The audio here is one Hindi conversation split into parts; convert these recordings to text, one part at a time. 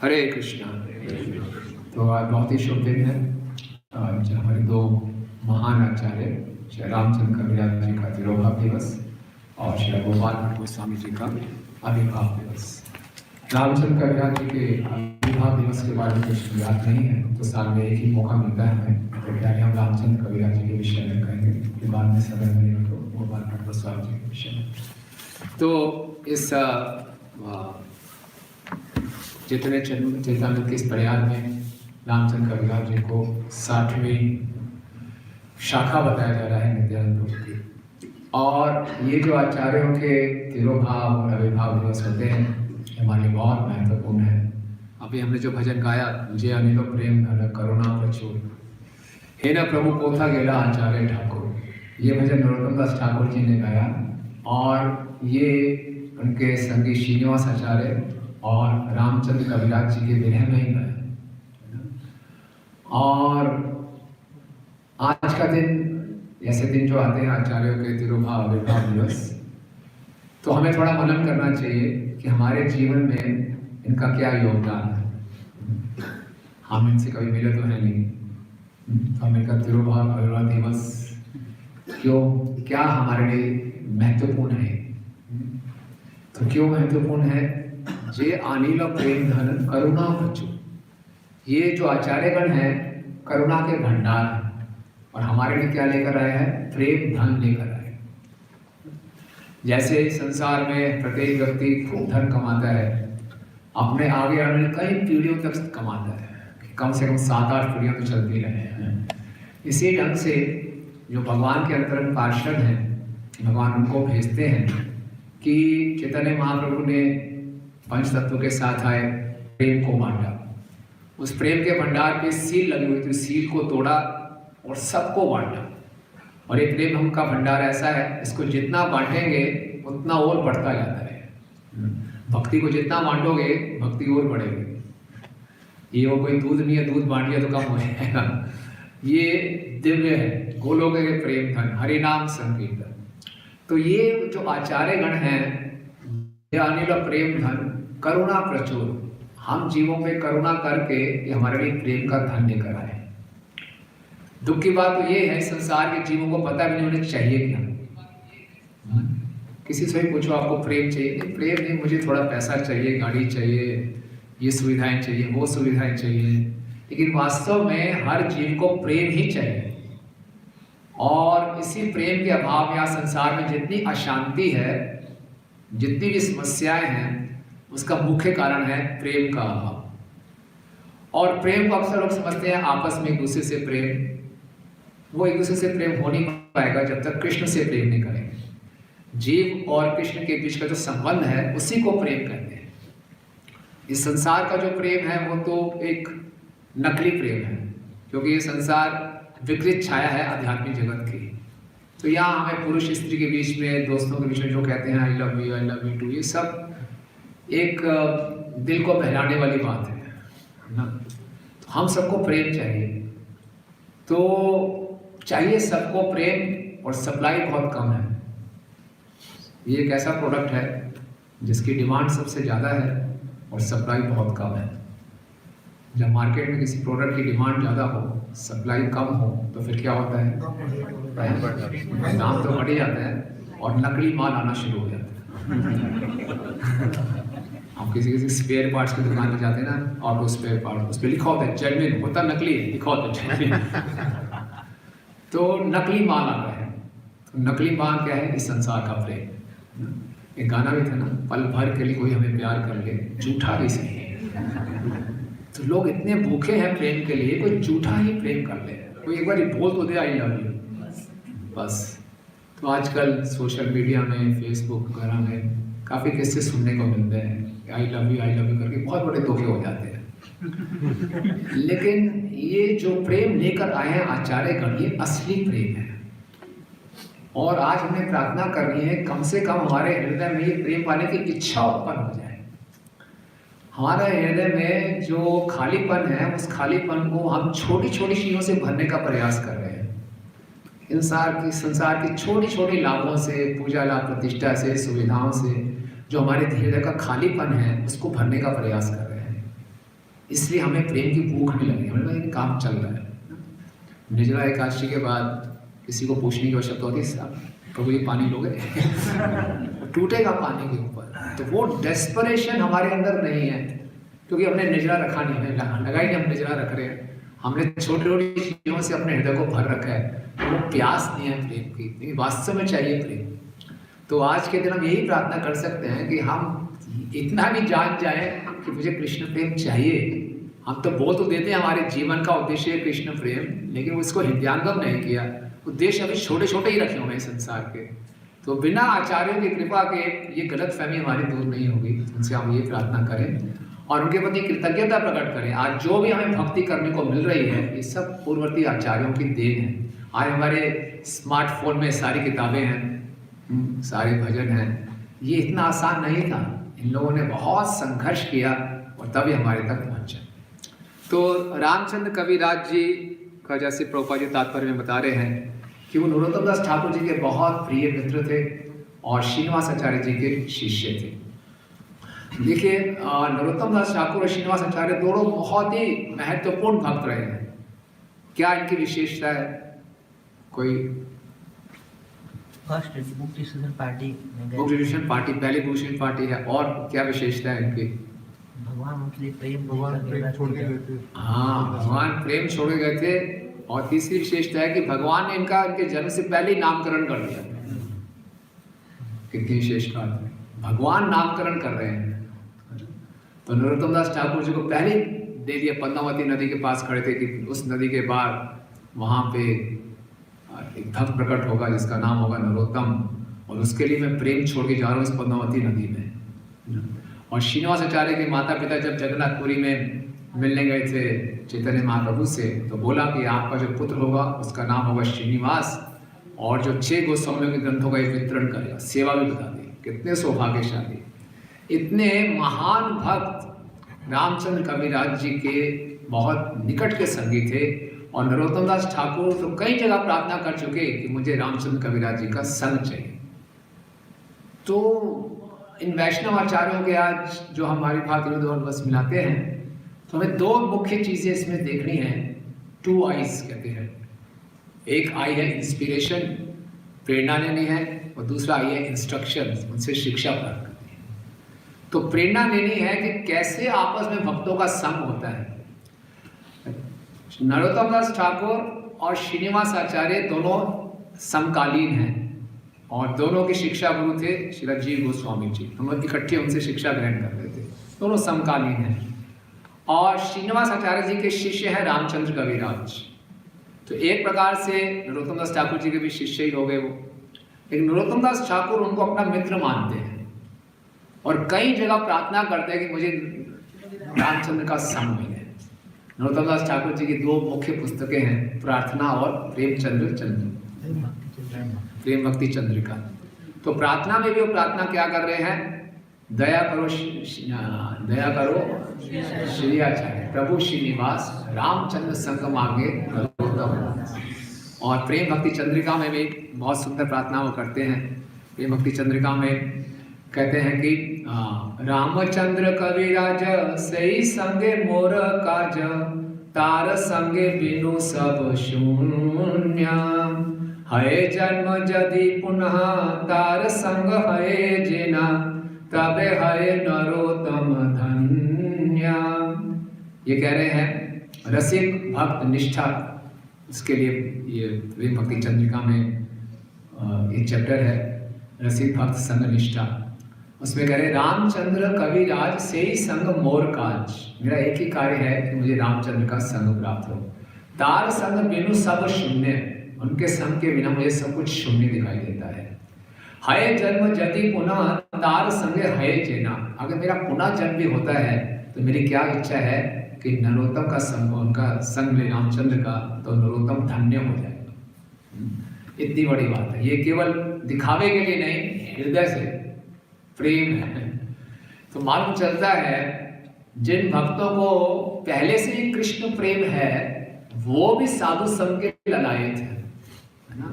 हरे कृष्णा। तो आज बहुत ही शुभ दिन है। आज हमारे दो महान आचार्य श्री रामचंद्र कविराज जी का तिरोभाव दिवस और श्री गोपाल भट्ट गोस्वामी जी का आविर्भाव दिवस। रामचंद्र कविराज जी के आविर्भाव दिवस के बारे में कुछ याद नहीं है तो साल में एक ही मौका मिलता है हमें, तो क्या हम रामचंद्र कविराज जी के विषय में कहेंगे, फिर बाद में समय मिलेगा तो गोपाल भट्ट गोस्वामी जी के विषय में। तो इस जितने चेतनानंद के इस प्रयाग में रामचंद्र कविराज जी को 60वीं शाखा बताया जा रहा है नित्यानंद की। और ये जो आचार्यों के तिरोभाव और आविर्भाव दिवस होते हैं हमारे लिए बहुत महत्वपूर्ण है। अभी हमने जो भजन गाया, मुझे अनिलो प्रेम धन करुणा प्रचुर, हे न प्रभु पोथा गेला आचार्य ठाकुर, ये भजन नरोत्तम दास ठाकुर जी ने गाया और ये उनके संगी श्रीनिवास आचार्य और रामचंद्र कविराज जी के विरह में ही गाया। और आज का दिन, ऐसे दिन जो आते हैं आचार्यों के तिरोभाव आविर्भाव दिवस, तो हमें थोड़ा मनन करना चाहिए कि हमारे जीवन में इनका क्या योगदान है। हम इनसे कभी मिले तो है नहीं, तो हम इनका तिरोभाव आविर्भाव दिवस क्यों, क्या हमारे लिए महत्वपूर्ण है। तो क्यों महत्वपूर्ण है? जे अनिल प्रेम धन करुणा प्रचुर, ये जो आचार्यगण हैं करुणा के भंडार हैं और हमारे लिए क्या लेकर आए हैं? प्रेम धन लेकर आए। जैसे संसार में प्रत्येक व्यक्ति खूब धन कमाता है, अपने आगे आने वाली कई पीढ़ियों तक कमाता है, कम से कम 7-8 पीढ़ियां तो चलती रहे हैं। इसी ढंग से जो भगवान के अंतरंग पार्षद हैं, भगवान उनको भेजते हैं कि चैतन्य महाप्रभु ने पंच तत्व के साथ आए, प्रेम को बांटा, उस प्रेम के भंडार पे सील लगी हुई थी, सील को तोड़ा और सबको बांटा। और ये प्रेम का भंडार ऐसा है, इसको जितना बांटेंगे उतना और बढ़ता जाता है। भक्ति को जितना बांटोगे भक्ति और बढ़ेगी। ये वो कोई दूध नहीं है, दूध बांट दिया तो कम हो जाएगा। ये दिव्य है, गोलोक के प्रेम धन हरि नाम संकीर्तन। तो ये जो आचार्य गण हैं, अनिल प्रेम धन करुणा प्रचुर, हम जीवों पे करुणा करके ये हमारे लिए प्रेम का धन लेकर आए। दुख की बात तो ये है, संसार के जीवों को पता भी नहीं उन्हें चाहिए क्या। किसी से भी पूछो आपको प्रेम चाहिए? नहीं, प्रेम नहीं, मुझे थोड़ा पैसा चाहिए, गाड़ी चाहिए, ये सुविधाएं चाहिए, वो सुविधाएं चाहिए। लेकिन वास्तव में हर जीव को प्रेम ही चाहिए। और इसी प्रेम के अभाव या संसार में जितनी अशांति है, जितनी भी समस्याएं हैं, उसका मुख्य कारण है प्रेम का अभाव। और प्रेम को अक्सर लोग समझते हैं आपस में एक दूसरे से प्रेम, वो एक दूसरे से प्रेम हो नहीं पाएगा जब तक कृष्ण से प्रेम नहीं करेंगे। जीव और कृष्ण के बीच का जो संबंध है उसी को प्रेम कहते हैं। इस संसार का जो प्रेम है वो तो एक नकली प्रेम है, क्योंकि ये संसार विकृत छाया है आध्यात्मिक जगत की। तो यहाँ हमें पुरुष स्त्री के बीच में, दोस्तों के बीच में जो कहते हैं आई लव यू टू, ये सब एक दिल को बहलाने वाली बात है ना। तो हम सबको प्रेम चाहिए, तो चाहिए सबको प्रेम, और सप्लाई बहुत कम है। ये एक ऐसा प्रोडक्ट है जिसकी डिमांड सबसे ज़्यादा है और सप्लाई बहुत कम है। जब मार्केट में किसी प्रोडक्ट की डिमांड ज़्यादा हो, सप्लाई कम हो, तो फिर क्या होता है? दाम तो बढ़ ही जाता है और नकली माल आना शुरू हो जाता है। आप किसी स्पेयर पार्ट्स की दुकान में जाते हैं ना, ऑटो स्पेयर पार्ट, उस पर लिखा होता है जेन्युइन, होता नकली है, लिखा होता है जेन्युइन। तो नकली माल आता है। तो नकली माल क्या है? इस संसार का प्रेम। एक गाना भी था ना, पल भर के लिए कोई हमें प्यार कर ले, झूठा भी सही है। तो लोग इतने भूखे हैं प्रेम के लिए, कोई झूठा ही प्रेम कर ले, कोई एक बार बोल तो दे आई लव यू, बस। तो आजकल सोशल मीडिया में, फेसबुक वगैरह में काफ़ी किस्से सुनने को मिलते हैं, आई लव यू करके बहुत बड़े धोखे हो जाते हैं। लेकिन ये जो प्रेम लेकर आए हैं आचार्य गण, ये असली प्रेम है। और आज हमें प्रार्थना करनी है कम से कम हमारे हृदय में ये प्रेम पाने की इच्छा उत्पन्न हो जाए। हमारे हृदय में जो खालीपन है, उस खालीपन को हम छोटी छोटी चीज़ों से भरने का प्रयास कर रहे हैं। संसार की छोटी छोटी लाभों से, पूजा लाभ प्रतिष्ठा से, सुविधाओं से जो हमारे हृदय का खालीपन है उसको भरने का प्रयास कर रहे हैं। इसलिए हमें प्रेम की भूख नहीं लगी। हमें लगा ये काम चल रहा है। निर्जला एकादशी के बाद किसी को पूछने की आवश्यकता होती है, साहब प्रभु ये पानी लोगे? टूटेगा पानी के ऊपर। तो वो डेस्परेशन हमारे अंदर नहीं है, क्योंकि हमने निर्जला रखा नहीं, हमें लगा ही नहीं हम निर्जला रख रहे हैं। हमने छोटी छोटी चीजों से अपने हृदय को भर रखा है। तो वो प्यास नहीं है प्रेम की, लेकिन वास्तव में चाहिए प्रेम। तो आज के दिन हम यही प्रार्थना कर सकते हैं कि हम इतना भी जान जाए कि मुझे कृष्ण प्रेम चाहिए। हम तो बोल तो देते हैं हमारे जीवन का उद्देश्य है कृष्ण प्रेम, लेकिन उसको हृदयांगम नहीं किया। उद्देश्य अभी छोटे छोटे ही रखे हुए हैं संसार के। तो बिना आचार्यों की कृपा के ये गलत फहमी हमारी दूर नहीं होगी। उनसे हम ये प्रार्थना करें और उनके प्रति कृतज्ञता प्रकट करें। आज जो भी हमें भक्ति करने को मिल रही है, ये सब पूर्ववर्ती आचार्यों की देन है। आज हमारे स्मार्टफोन में सारी किताबें हैं, सारे भजन हैं। ये इतना आसान नहीं था। इन लोगों ने बहुत संघर्ष किया और तभी हमारे तक पहुंचा। तो रामचंद्र कविराज जी का, जैसे प्रभुपाद जी तात्पर्य में बता रहे हैं कि वो नरोत्तम दास ठाकुर जी के बहुत प्रिय मित्र थे और श्रीनिवास आचार्य जी के शिष्य थे। देखिए, नरोत्तम दास ठाकुर और श्रीनिवास आचार्य दोनों बहुत ही महत्वपूर्ण भक्त रहे हैं। क्या इनकी विशेषता है? कोई first book discussion party party पहली बुक डिस्कशन पार्टी है। और क्या विशेषता है इनकी? भगवान उनके लिए प्रेम छोड़ के गए थे। हाँ, भगवान प्रेम छोड़ के गए थे। और तीसरी विशेषता है कि भगवान ने इनके जन्म से पहले ही नामकरण कर दिया। कितनी विशेष बात है, भगवान नामकरण कर रहे हैं। तो नरोत्तम दास ठाकुर जी को पहले दे दिया। पद्मावती नदी के पास खड़े थे कि उस नदी के बाद वहाँ पे एक भक्त प्रकट होगा जिसका नाम होगा नरोत्तम, और उसके लिए मैं प्रेम छोड़ के जा रहा हूँ इस पद्मावती नदी में। और श्रीनिवास आचार्य के माता पिता जब जगन्नाथपुरी में मिलने गए थे चैतन्य महाप्रभु से, तो बोला कि आपका जो पुत्र होगा उसका नाम होगा श्रीनिवास, और जो 6 गोस्वामियों के ग्रंथों का वितरण करेगा, सेवा भी बता दी। कितने सौभाग्यशाली, इतने महान भक्त रामचंद्र कविराज जी के बहुत निकट के संगी थे। और नरोत्तम दास ठाकुर तो कई जगह प्रार्थना कर चुके कि मुझे रामचंद्र कविराज जी का संग चाहिए। तो इन वैष्णव आचार्यों के आज जो हमारी भाग विनोद बस मिलाते हैं, तो हमें 2 मुख्य चीजें इसमें देखनी है। 2 आईज कहते हैं। एक आई है इंस्पिरेशन, प्रेरणा लेनी है, और दूसरा आई है इंस्ट्रक्शन, उनसे शिक्षा प्राप्त करनी है। तो प्रेरणा लेनी है कि कैसे आपस में भक्तों का संग होता है। नरोत्तम दास ठाकुर और श्रीनिवास आचार्य दोनों समकालीन हैं और दोनों के शिक्षा गुरु थे श्री राजीव गोस्वामी जी। हम लोग इकट्ठे उनसे शिक्षा ग्रहण करते थे। दोनों समकालीन हैं। और श्रीनिवास आचार्य जी के शिष्य हैं रामचंद्र कविराज। तो एक प्रकार से नरोत्तम दास ठाकुर जी के भी शिष्य ही हो गए वो। लेकिन नरोत्तम दास ठाकुर उनको अपना मित्र मानते हैं और कई जगह प्रार्थना करते हैं कि मुझे रामचंद्र का संग मिले। नरोत्तम दास ठाकुर जी की 2 मुख्य पुस्तकें हैं, प्रार्थना और प्रेम भक्ति चंद्रिका। तो प्रार्थना में भी वो प्रार्थना क्या कर रहे हैं? दया करो श्री आचार्य प्रभु श्रीनिवास रामचंद्र संग मांगे नरोत्तम। और प्रेम भक्ति चंद्रिका में भी बहुत सुंदर प्रार्थना वो करते हैं। प्रेम भक्ति चंद्रिका में कहते हैं कि रामचंद्र कविराज सही संगे मोर काज, तार संगे बिनु सब शून्य, हये जन्म यदि पुनः तार संग हये जिना, तबे हये नरोत्तम धन्य। ये कह रहे हैं रसिक भक्त निष्ठा, उसके लिए ये प्रेम भक्ति चंद्रिका में एक चैप्टर है, रसिक भक्त संग निष्ठा। उसमें कह रहे रामचंद्र कविराज से ही संग मोर काज, मेरा एक ही कार्य है कि मुझे रामचंद्र का संग प्राप्त हो। तार संग बिनु सब शून्य, उनके संग के बिना मुझे सब कुछ शून्य दिखाई देता है। हय जन्म यदि पुनः तार संगे हय जेना, अगर मेरा पुनः जन्म भी होता है तो मेरी क्या इच्छा है कि नरोत्तम का संग, उनका संग ले रामचंद्र का, तो नरोत्तम धन्य हो जाएगा। इतनी बड़ी बात है। ये केवल दिखावे के लिए नहीं, हृदय से प्रेम है। तो मालूम चलता है जिन भक्तों को पहले से ही कृष्ण प्रेम है वो भी साधु संग के ललायत है ना।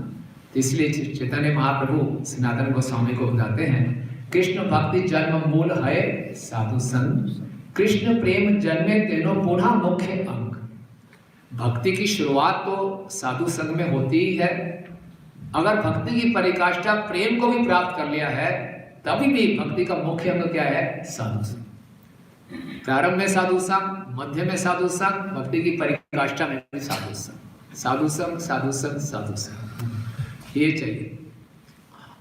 तो इसलिए चैतन्य महाप्रभु सनातन गोस्वामी को बताते हैं कृष्ण भक्ति जन्म मूल है साधु संग कृष्ण प्रेम जन्मे तेनो पुनः मुख्य अंग। भक्ति की शुरुआत तो साधु संग में होती ही है। अगर भक्ति की परिकाष्ठा प्रेम को भी प्राप्त कर लिया है, तभी भी भक्ति का मुख्य अंग क्या है? साधु संग। प्रारंभ में साधु संग, मध्य में साधु संग, भक्ति की परिकाष्ठा में भी साधु संग। साधु संग, साधु संग, साधु संग, ये चाहिए।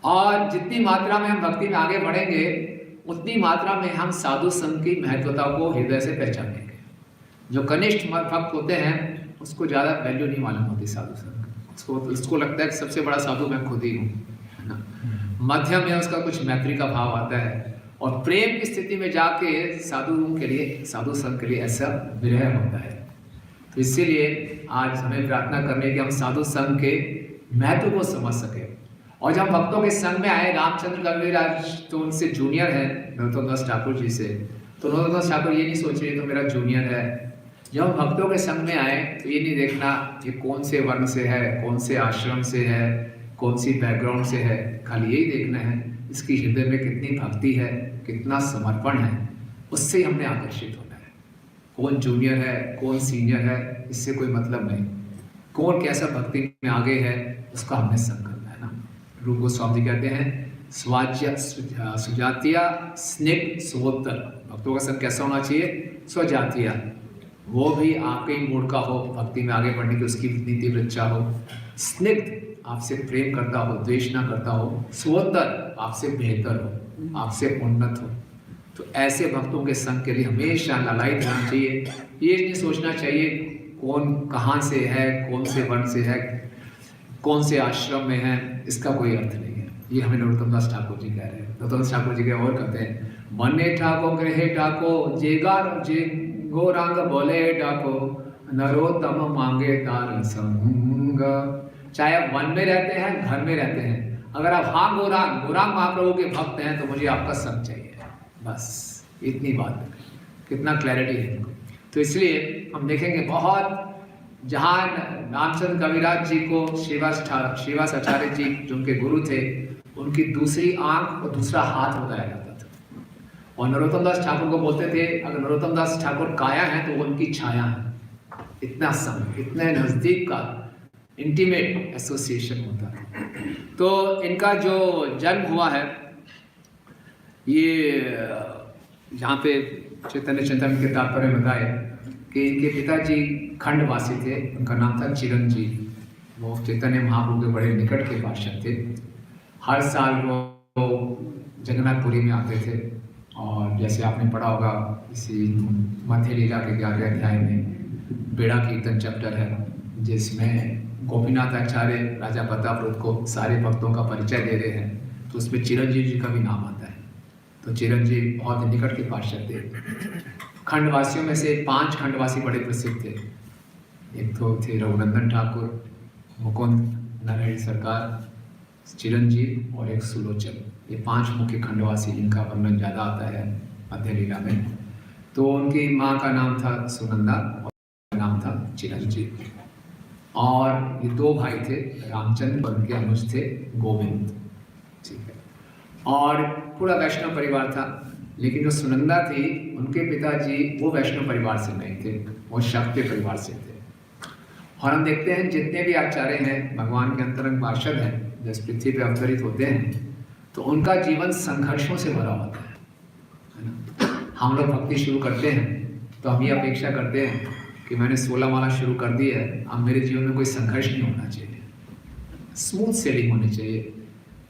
और जितनी मात्रा में हम भक्ति में आगे बढ़ेंगे, उतनी मात्रा में हम साधु संग की महत्वता को हृदय से पहचानेंगे। जो कनिष्ठ भक्त होते हैं उसको ज़्यादा वैल्यू नहीं मालूम होती साधु संग। उसको लगता है कि सबसे बड़ा साधु मैं खुद ही हूँ, है ना। मध्यम में उसका कुछ मैत्री का भाव आता है, और प्रेम की स्थिति में जाके साधु के लिए, साधु संग के लिए ऐसा विरह होता है। तो इसीलिए आज हमें प्रार्थना करने की हम साधु संग के महत्व को समझ सके। और जब हम भक्तों के संग में आए, रामचंद्र कविराज तो उनसे जूनियर है नरोत्तम दास ठाकुर जी से, तो नरोत्तम दास ठाकुर ये नहीं सोच रहे तो मेरा जूनियर है। जब हम भक्तों के संग में आए तो ये नहीं देखना कि कौन से वर्ण से है, कौन से आश्रम से है, कौन सी बैकग्राउंड से है, खाली यही देखना है इसकी हृदय में कितनी भक्ति है, कितना समर्पण है, उससे हमने आकर्षित होना है। कौन जूनियर है, कौन सीनियर है, इससे कोई मतलब नहीं। कौन कैसा भक्ति में आगे है, उसका हमने संग करना है ना। रूप गोस्वामी जी कहते हैं स्वाज्य सुजातीय स्निग्ध स्वोत्तर। भक्तों का संग कैसा होना चाहिए? स्वजातीय, वो भी आपके ही मूड का हो, भक्ति में आगे बढ़ने की उसकी इतनी तीव्र इच्छा हो। स्निग्ध, आपसे प्रेम करता हो, द्वेष ना करता हो। स्वोत्तर, आपसे बेहतर हो, आपसे उन्नत हो। तो ऐसे भक्तों के संग के लिए हमेशा लालायित रहना चाहिए। ये नहीं सोचना चाहिए कौन कहाँ से है, कौन से वर्ण से है, कौन से आश्रम में है, इसका कोई अर्थ नहीं है। ये हमें नरोत्तम दास ठाकुर जी कह रहे हैं। नरोत्तम दास ठाकुर जी और कहते हैं, मने ठाको गृहे ठाको जे गौरांग बोले ठाको नरोत्तम मांगे तार संग। चाहे आप वन में रहते हैं, घर में रहते हैं, अगर आप हाँ गौरांग महाप्रभु के भक्त हैं तो मुझे आपका संग चाहिए, बस इतनी बात है। कितना क्लैरिटी है इनको। तो इसलिए हम देखेंगे बहुत, जहाँ रामचंद्र कविराज जी को श्रीवास आचार्य जी जो उनके गुरु थे, उनकी दूसरी आंख और दूसरा हाथ बताया जाता था। और नरोत्तम दास ठाकुर को बोलते थे अगर नरोत्तम दास ठाकुर काया है तो वो उनकी छाया है। इतना संग, इतने नज़दीक का इंटीमेट एसोसिएशन होता है। तो इनका जो जन्म हुआ है, ये यहाँ पे चैतन्य चेतन के तात्पर्य में बताए कि इनके पिताजी खंडवासी थे, उनका नाम था चिरंजीव। वो चैतन्य महाप्रभु के बड़े निकट के पार्षद थे। हर साल वो जगन्नाथपुरी में आते थे, और जैसे आपने पढ़ा होगा इसी मध्य लीला के 11वें अध्याय में बेड़ा कीर्तन चैप्टर है, जिसमें गोपीनाथ आचार्य राजा प्रतापरुद्र को सारे भक्तों का परिचय दे रहे हैं, तो उसमें चिरंजीव जी का भी नाम आता है। तो चिरंजीव बहुत निकट के पार्षद थे। खंडवासियों में से 5 खंडवासी बड़े प्रसिद्ध थे। एक तो थे रघुनंदन ठाकुर, मुकुंद नारायण सरकार, चिरंजीव और एक सुलोचन। ये 5 मुख्य खंडवासी जिनका वर्णन ज़्यादा आता है मध्य लीला में। तो उनकी माँ का नाम था सुनंदा और नाम था चिरंजीव। और ये 2 भाई थे, रामचंद्र और उनके अनुज थे गोविंद। ठीक है। और पूरा वैष्णव परिवार था। लेकिन जो सुनंदा थी, उनके पिताजी वो वैष्णव परिवार से नहीं थे, वो शाक्य परिवार से थे। और हम देखते हैं जितने भी आचार्य हैं, भगवान के अंतरंग पार्षद हैं, जो इस पृथ्वी पे अवतरित होते हैं, तो उनका जीवन संघर्षों से भरा होता है ना। हम लोग भक्ति शुरू करते हैं तो हम ये अपेक्षा करते हैं कि मैंने 16 माला शुरू कर दी है, अब मेरे जीवन में कोई संघर्ष नहीं होना चाहिए, स्मूथ सेलिंग होनी चाहिए,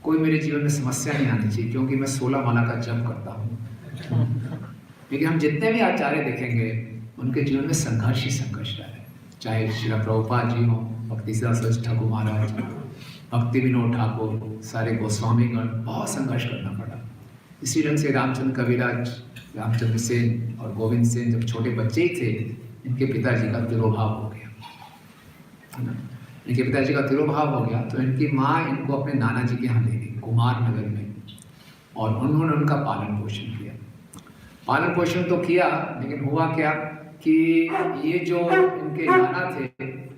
कोई मेरे जीवन में समस्या नहीं आनी चाहिए, क्योंकि मैं 16 माला का जप करता हूँ। लेकिन हम जितने भी आचार्य देखेंगे, उनके जीवन में संघर्ष ही संघर्ष रहा है। चाहे श्री प्रभुपाद जी हो, भक्ति सिद्धार्थ ठाकुर महाराज, भक्ति विनोद ठाकुर, सारे गोस्वामीगण, बहुत संघर्ष करना पड़ा। इसी ढंग से रामचंद्र कविराज, रामचंद्र सेन और गोविंद सेन जब छोटे बच्चे ही थे, इनके पिताजी का तिरोभाव हो गया, है ना। इनके पिताजी का तिरोभाव हो गया तो इनकी माँ इनको अपने नाना जी के यहाँ ले गई कुमार नगर में, और उन्होंने उनका पालन पोषण किया। पालन पोषण तो किया, लेकिन हुआ क्या कि ये जो इनके नाना थे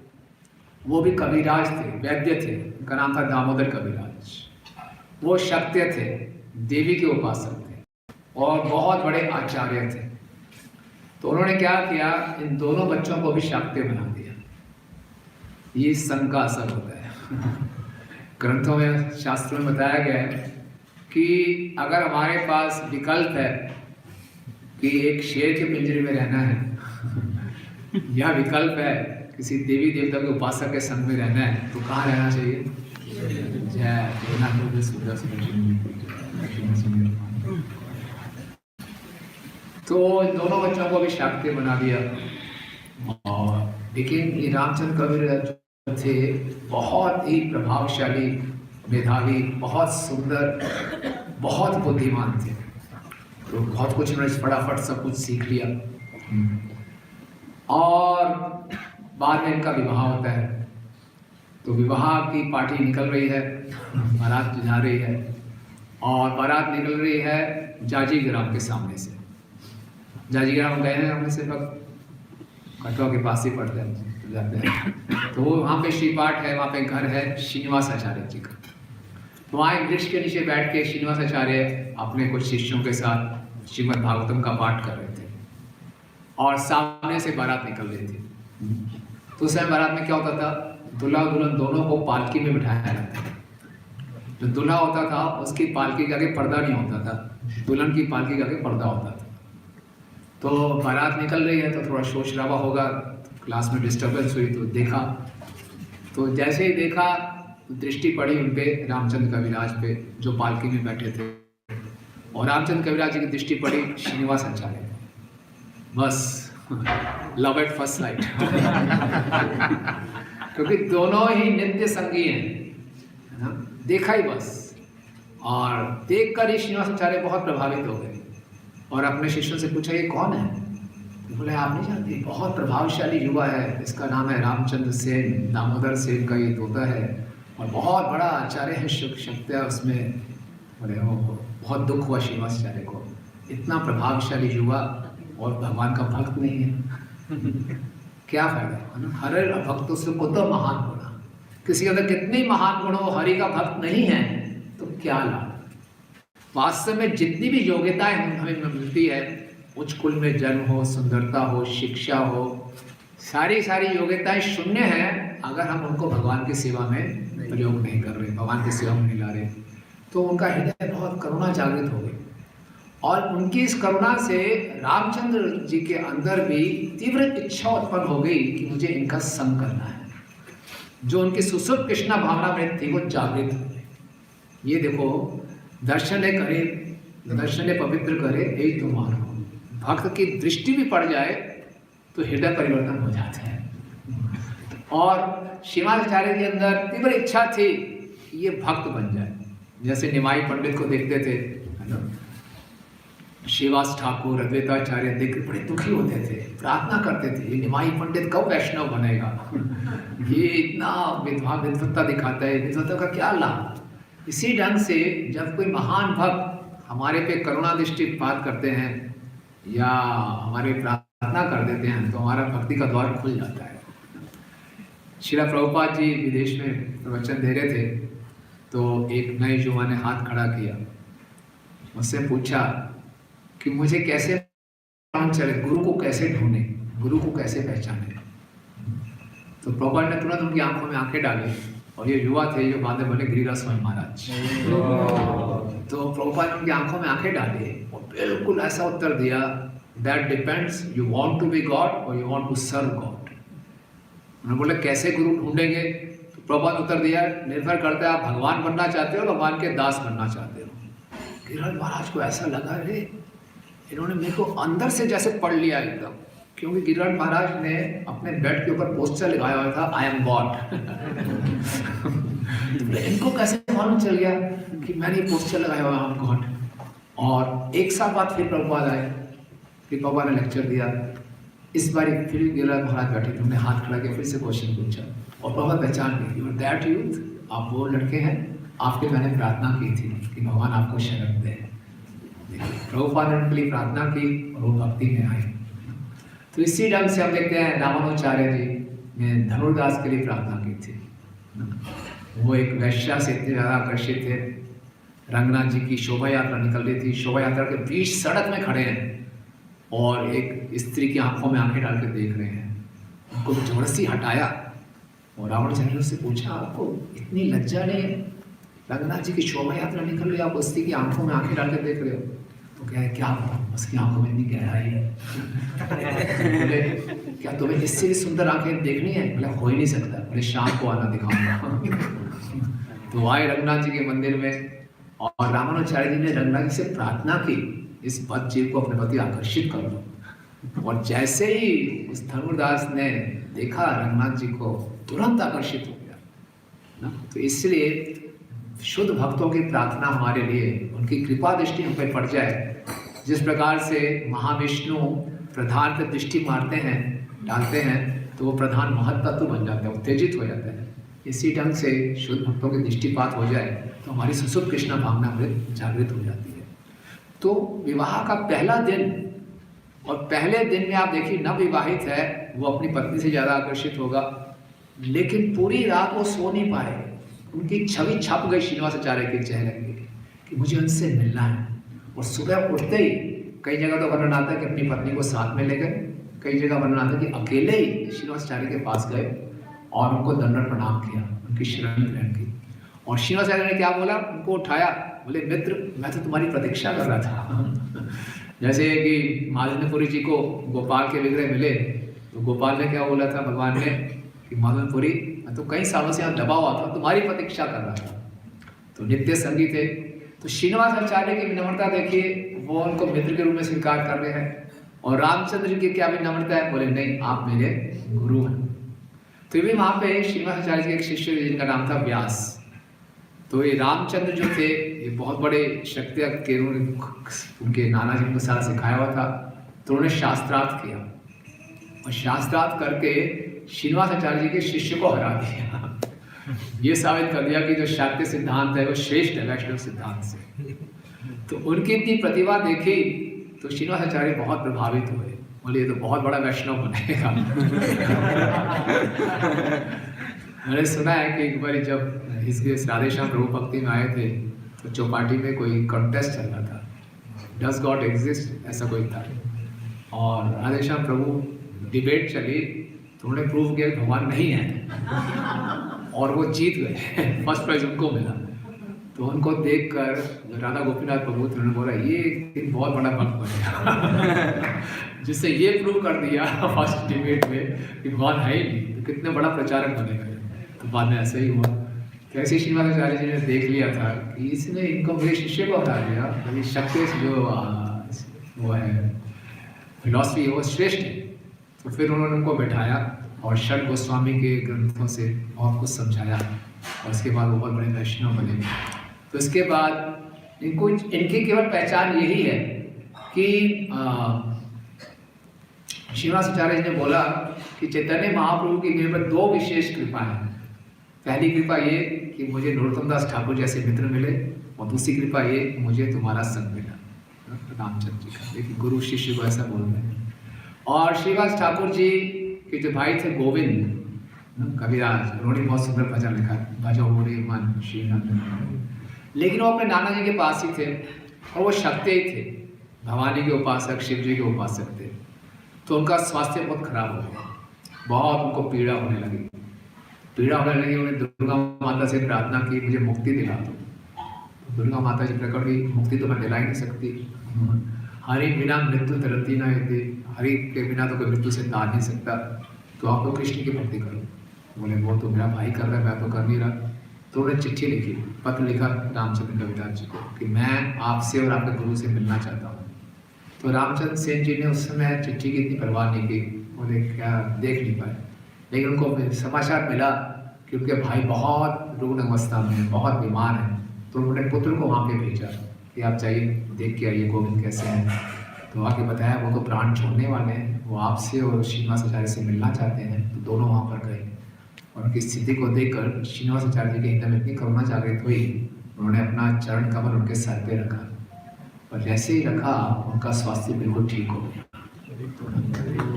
वो भी कविराज थे, वैद्य थे। उनका नाम था दामोदर कविराज। वो शक्त्य थे, देवी के उपासक थे और बहुत बड़े आचार्य थे। तो उन्होंने क्या किया, इन दोनों बच्चों को भी शाक्य बना दिया। ये संघ का असर होता है। ग्रंथों में, शास्त्रों में बताया गया है कि अगर हमारे पास विकल्प है कि एक शेर के पिंजरे में रहना है या विकल्प है किसी देवी देवता के उपासक के संग में रहना है, तो कहाँ रहना चाहिए? जय तो दोनों बच्चों को भी शाक्य बना दिया। और लेकिन ये रामचंद्र कबीर थे बहुत ही प्रभावशाली, मेधावी, बहुत सुंदर, बहुत बुद्धिमान थे। तो बहुत कुछ उन्होंने फटाफट सब कुछ सीख लिया। और बाद में इनका विवाह होता है। तो विवाह की पार्टी निकल रही है, बारात जा रही है, और बारात निकल रही है जाजी ग्राम के सामने से। जाजी ग्राम गए हैं हमने से कटवा के पास ही पड़ते हैं, जाते हैं। तो वहाँ पे श्रीपाठ है, वहाँ पे घर है श्रीनिवास आचार्य जी का। तो वहाँ एक वृक्ष के नीचे बैठ के श्रीनिवास आचार्य अपने कुछ शिष्यों के साथ श्रीमद् भागवतम का पाठ कर रहे थे, और सामने से बारात निकल रही थी। तो उस समय बारात में क्या होता था, दूल्हा दुल्हन दोनों को पालकी में बिठाया जाता था। जो दूल्हा होता था उसकी पालकी के आगे पर्दा नहीं होता था, दुल्हन की पालकी के आगे पर्दा होता था। तो बारात निकल रही है तो थोड़ा शोर शराबा होगा, क्लास में डिस्टर्बेंस हुई, तो देखा, तो जैसे ही देखा तो दृष्टि पड़ी उन पे, रामचंद्र कविराज पे जो पालकी में बैठे थे, और रामचंद्र कविराज जी की दृष्टि पड़ी श्रीनिवास आचार्य। बस लव एट फर्स्ट साइट। क्योंकि दोनों ही नित्य संगी हैं, देखा ही बस। और देखकर ही श्रीनिवास आचार्य बहुत प्रभावित हो गए और अपने शिष्यों से पूछा, ये कौन है? तो बोले, आप नहीं जानते, बहुत प्रभावशाली युवा है, इसका नाम है रामचंद्र सेन, दामोदर सेन का ये तोता है, और बहुत बड़ा आचार्य है, शक्ति है उसमें। बोले, बहुत दुख हुआ श्रीनिवास आचार्य को, इतना प्रभावशाली युवा और भगवान का भक्त नहीं है। क्या फायदा, हर भक्त से को तो महान होना, किसी के अंदर कितने महान गुण हो, हरि का भक्त नहीं है तो क्या लाभ। वास्तव में जितनी भी योग्यताएं हमें मिलती है, उच्च कुल में जन्म हो, सुंदरता हो, शिक्षा हो, सारी योग्यताएं शून्य हैं अगर हम उनको भगवान की सेवा में प्रयोग नहीं कर रहे, भगवान की सेवा में नहीं ला रहे। तो उनका हृदय बहुत करुणा जागृत हो गई, और उनकी इस करुणा से रामचंद्र जी के अंदर भी तीव्र इच्छा उत्पन्न हो गई कि मुझे इनका संग करना है। जो उनकी सुसुप्त कृष्णा भावना में थी वो जागृत हो गई। ये देखो, दर्शन करे, दर्शन पवित्र करे, यही तुम्हारा। भक्त की दृष्टि भी पड़ जाए तो हृदय परिवर्तन हो जाते हैं। और श्रीनिवास आचार्य के अंदर तीव्र इच्छा थी कि ये भक्त बन जाए। जैसे निमाई पंडित को देखते थे, है ना, श्रीवास ठाकुर, अद्वैताचार्य देख बड़े दुखी होते थे, प्रार्थना करते थे, ये निमाई पंडित कब वैष्णव बनेगा? ये इतना विद्वत्ता दिखाता है, विद्वत्ता का क्या लाभ? इसी ढंग से जब कोई महान भक्त हमारे पे करुणा दृष्टिपात करते हैं या हमारे प्रार्थना कर देते हैं, तो हमारा भक्ति का द्वार खुल जाता है। श्रील प्रभुपाद जी विदेश में प्रवचन दे रहे थे, तो एक नए युवा ने हाथ खड़ा किया, मुझसे पूछा कि मुझे कैसे मालूम चले, गुरु को कैसे ढूंढे, गुरु को कैसे पहचाने। तो प्रभुपाद ने तुरंत उनकी आंखों में आंखें डाली, और ये युवा थे जो बाद में बने गिरिराज स्वामी महाराज। तो प्रभुपाद ने उनकी आंखों में आंखें डाली और बिल्कुल ऐसा उत्तर दिया, that depends, you want to be God और you want to serve God. उन्होंने बोला, कैसे गुरु ढूंढेंगे? तो प्रभुपाद उत्तर दिया, निर्भर करता है आप भगवान बनना चाहते हो, भगवान के दास बनना चाहते हो। गिरिराज महाराज को ऐसा लगा, रे इन्होंने मेरे को अंदर से जैसे पढ़ लिया एकदम, क्योंकि गिरिराज महाराज ने अपने बेड के ऊपर पोस्टर लगाया हुआ था, आई एम गॉड। इनको कैसे मालूम चल गया कि मैंने पोस्टर लगाया हुआ, आई एम गॉड? और एक साल बाद फिर प्रभुपाद आए, फिर प्रभुपाद ने लेक्चर दिया। इस बार फिर गिरिराज महाराज बैठे थे, उन्होंने हाथ खड़ा किया, फिर से क्वेश्चन पूछा, और प्रभुपाद पहचान गए, यू आर दैट यूथ, आप वो लड़के हैं, आपके मैंने प्रार्थना की थी कि भगवान आपको शरण दे। प्रभुपाद ने उनके लिए प्रार्थना की और वो भक्ति में आए। तो इसी ढंग से हम देखते हैं रामानुजाचार्य जी ने धनुर्दास के लिए प्रार्थना की थी। वो एक वैश्या से इतने ज़्यादा आकर्षित थे, रंगनाथ जी की शोभा यात्रा निकल रही थी, शोभा यात्रा के बीच सड़क में खड़े हैं, और एक स्त्री की आंखों में आंखें डाल के देख रहे हैं। उनको जबरदस्ती हटाया और रावणाचार्य ने उससे पूछा, आपको इतनी लज्जा नहीं है? रंगनाथ जी की शोभा यात्रा निकल रही है, आप स्त्री की आंखों में आंखें डाल के देख रहे हो? तो क्या है, क्या बताऊं, उसकी आंखों में इतनी गहराई है। बोले, क्या तुम्हें इससे भी सुंदर आंखें देखनी है? बोले, हो ही नहीं सकता। बोले, शाम को आना, दिखाऊंगा। तो आए रंगनाथ जी के मंदिर में और रामानुचार्य जी ने रंगनाथ जी से प्रार्थना की, इस बच्चे को अपने प्रति आकर्षित कर दो। और जैसे ही उस धनुर्दास ने देखा रंगनाथ जी को, तुरंत आकर्षित हो गया। तो इसलिए शुद्ध भक्तों की प्रार्थना हमारे लिए, उनकी कृपा दृष्टि हम पे पड़ जाए। जिस प्रकार से महाविष्णु प्रधान पे दृष्टि मारते हैं, डालते हैं, तो वो प्रधान महत्तत्व बन जाते हैं, उत्तेजित हो जाते हैं। इसी ढंग से शुद्ध भक्तों की दृष्टिपात हो जाए तो हमारी सुसुप्त कृष्ण भावना में जागृत हो जाती है। तो विवाह का पहला दिन, और पहले दिन में आप देखिए नवविवाहित है, वो अपनी पत्नी से ज़्यादा आकर्षित होगा, लेकिन पूरी रात वो सो नहीं पाए। उनकी छवि छप गई श्रीनिवासाचार्य के चेहरे पे कि मुझे उनसे मिलना है। और सुबह उठते ही, कई जगह तो वर्णन आता है कि अपनी पत्नी को साथ में ले गए, कई जगह वर्णन आता है कि अकेले ही श्रीनिवासाचार्य के पास गए और उनको दंडवत प्रणाम किया, उनकी शरण ग्रहण की। और श्रीनिवासाचार्य ने क्या बोला, उनको उठाया, बोले, मित्र, मैं तो तुम्हारी प्रतीक्षा कर रहा था। जैसे कि मादनपुरी जी को गोपाल के विग्रह मिले, तो गोपाल ने क्या बोला था भगवान ने कि मादनपुरी, मैं तो कई सालों से यहाँ दबा हुआ था, तुम्हारी प्रतीक्षा कर रहा था। तो नित्य संगी थे। तो श्रीनिवासाचार्य की विनम्रता देखिए, वो उनको मित्र के रूप में स्वीकार कर रहे हैं। और रामचंद्र जी की क्या विनम्रता है, बोले, नहीं, आप मेरे गुरु हैं। तो भी वहाँ पे श्रीनिवासाचार्य के एक शिष्य जिनका नाम था व्यास। तो ये रामचंद्र जो थे, ये बहुत बड़े शक्ति के उनके नाना जी को सारा सिखाया हुआ था। तो उन्होंने शास्त्रार्थ किया और शास्त्रार्थ करके श्रीनिवासाचार्य जी के शिष्य को हरा दिया। ये साबित कर दिया कि जो शाक्य सिद्धांत है वो श्रेष्ठ है वैष्णव सिद्धांत से। तो उनकी इतनी प्रतिभा देखी तो श्रीनिवासाचार्य बहुत प्रभावित हुए, बोले, ये तो बहुत बड़ा वैष्णव बनेगा। मैंने सुना है कि एक बार जब इसके राधेश्याम प्रभु भक्ति में आए थे, तो चौपाटी में कोई कॉन्टेस्ट चल रहा था, डज गॉड एग्जिस्ट, ऐसा कोई था। और राधेश्याम प्रभु डिबेट चली, तो उन्होंने प्रूव किया कि भगवान नहीं है और वो जीत गए। फर्स्ट प्राइज उनको मिला। तो उनको देखकर राधा गोपीनाथ प्रभु उन्होंने बोला, ये एक बहुत बड़ा भक्त बनेगा। जिससे ये प्रूव कर दिया फर्स्ट डिबेट में कि भगवान है ही नहीं, तो कितने बड़ा प्रचारक बनेगा। तो बाद में ऐसा ही हुआ। कैसे श्रीनिवासाचार्य जी ने देख लिया था कि इसने इनको मेरे शिष्य को हटा दिया, शक्ति जो वो है फिलॉसफी वो श्रेष्ठ है। तो फिर उन्होंने उनको बैठाया और षड गोस्वामी के ग्रंथों से बहुत कुछ समझाया और इसके बाद वो बहुत बड़े वैष्णव बने। तो इसके बाद इनकी केवल पहचान यही है कि श्रीनिवासाचार्य जी ने बोला कि चैतन्य महाप्रभु की मेरे पर दो विशेष कृपा है। पहली कृपा ये कि मुझे नरोत्तम दास ठाकुर जैसे मित्र मिले, और दूसरी कृपा ये मुझे तुम्हारा संग मिला, रामचंद्र जी का। देखिए गुरु शिष्य को ऐसा बोल रहे हैं। और श्रीवास ठाकुर जी के जो भाई थे गोविंद कविराज, उन्होंने बहुत सुंदर भजन लिखा, भजो मोरे मन श्री नंदन। लेकिन वो अपने नाना जी के पास ही थे और वो शक्ति ही थे, भवानी के उपासक, शिव जी के उपासक थे। तो उनका स्वास्थ्य बहुत खराब हो गया, बहुत उनको पीड़ा होने लगी। उन्हें दुर्गा माता से प्रार्थना की, मुझे मुक्ति दिला दो। दुर्गा माता जी प्रकट हुई, मुक्ति तो मैं दिला ही नहीं सकती, हरि बिना मृत्यु तरती ना होती, हरि के बिना तो कोई मृत्यु से तार नहीं सकता, तो आप लोग कृष्ण की भक्ति करो। बोले, वो तो मेरा भाई कर रहा है, मैं तो कर नहीं रहा। तो उन्होंने चिट्ठी लिखी, पत्र लिखा रामचंद्र कविराज जी को कि मैं आपसे और आपके गुरु से मिलना चाहता हूँ। तो रामचंद्र सेन जी ने उस समय चिट्ठी की इतनी परवाह नहीं की, बोले क्या देख नहीं पाए। लेकिन उनको समाचार मिला कि उनके भाई बहुत रुग्ण अवस्था में, बहुत बीमार हैं। तो उन्होंने पुत्र को वहाँ पे भेजा कि आप जाइए देख के आइए गोविंद कैसे हैं। तो आके बताया वो तो प्राण छोड़ने वाले हैं, वो आपसे और श्रीनिवासाचार्य से मिलना चाहते हैं। तो दोनों वहाँ पर गए और उनकी स्थिति को देखकर श्रीनिवासाचार्य जी के हृदय में इतनी करुणा जागृत हुई, उन्होंने अपना चरण कमल उनके सर पे रखा और जैसे ही रखा उनका स्वास्थ्य बिल्कुल ठीक हो गया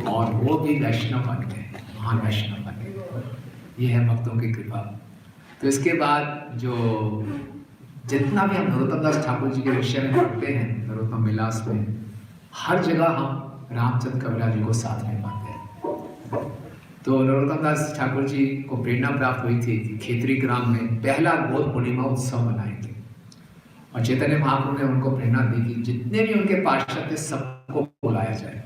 और वो भी वैष्णव बन गए, महान वैष्णव बन गए। ये है भक्तों की कृपा। तो इसके बाद जो जितना भी हम नरोत्तम दास ठाकुर जी के विषय में पढ़ते हैं, नरोत्तम विलास में, हर जगह हम रामचंद्र कविराज जी को साथ में पाते हैं। तो नरोत्तम दास ठाकुर जी को प्रेरणा प्राप्त हुई थी कि खेतरी ग्राम में पहला गोद पूर्णिमा उत्सव मनाएंगे, और चैतन्य महाप्रभु ने उनको प्रेरणा दी कि जितने भी उनके पार्षद थे सबको बुलाया जाए।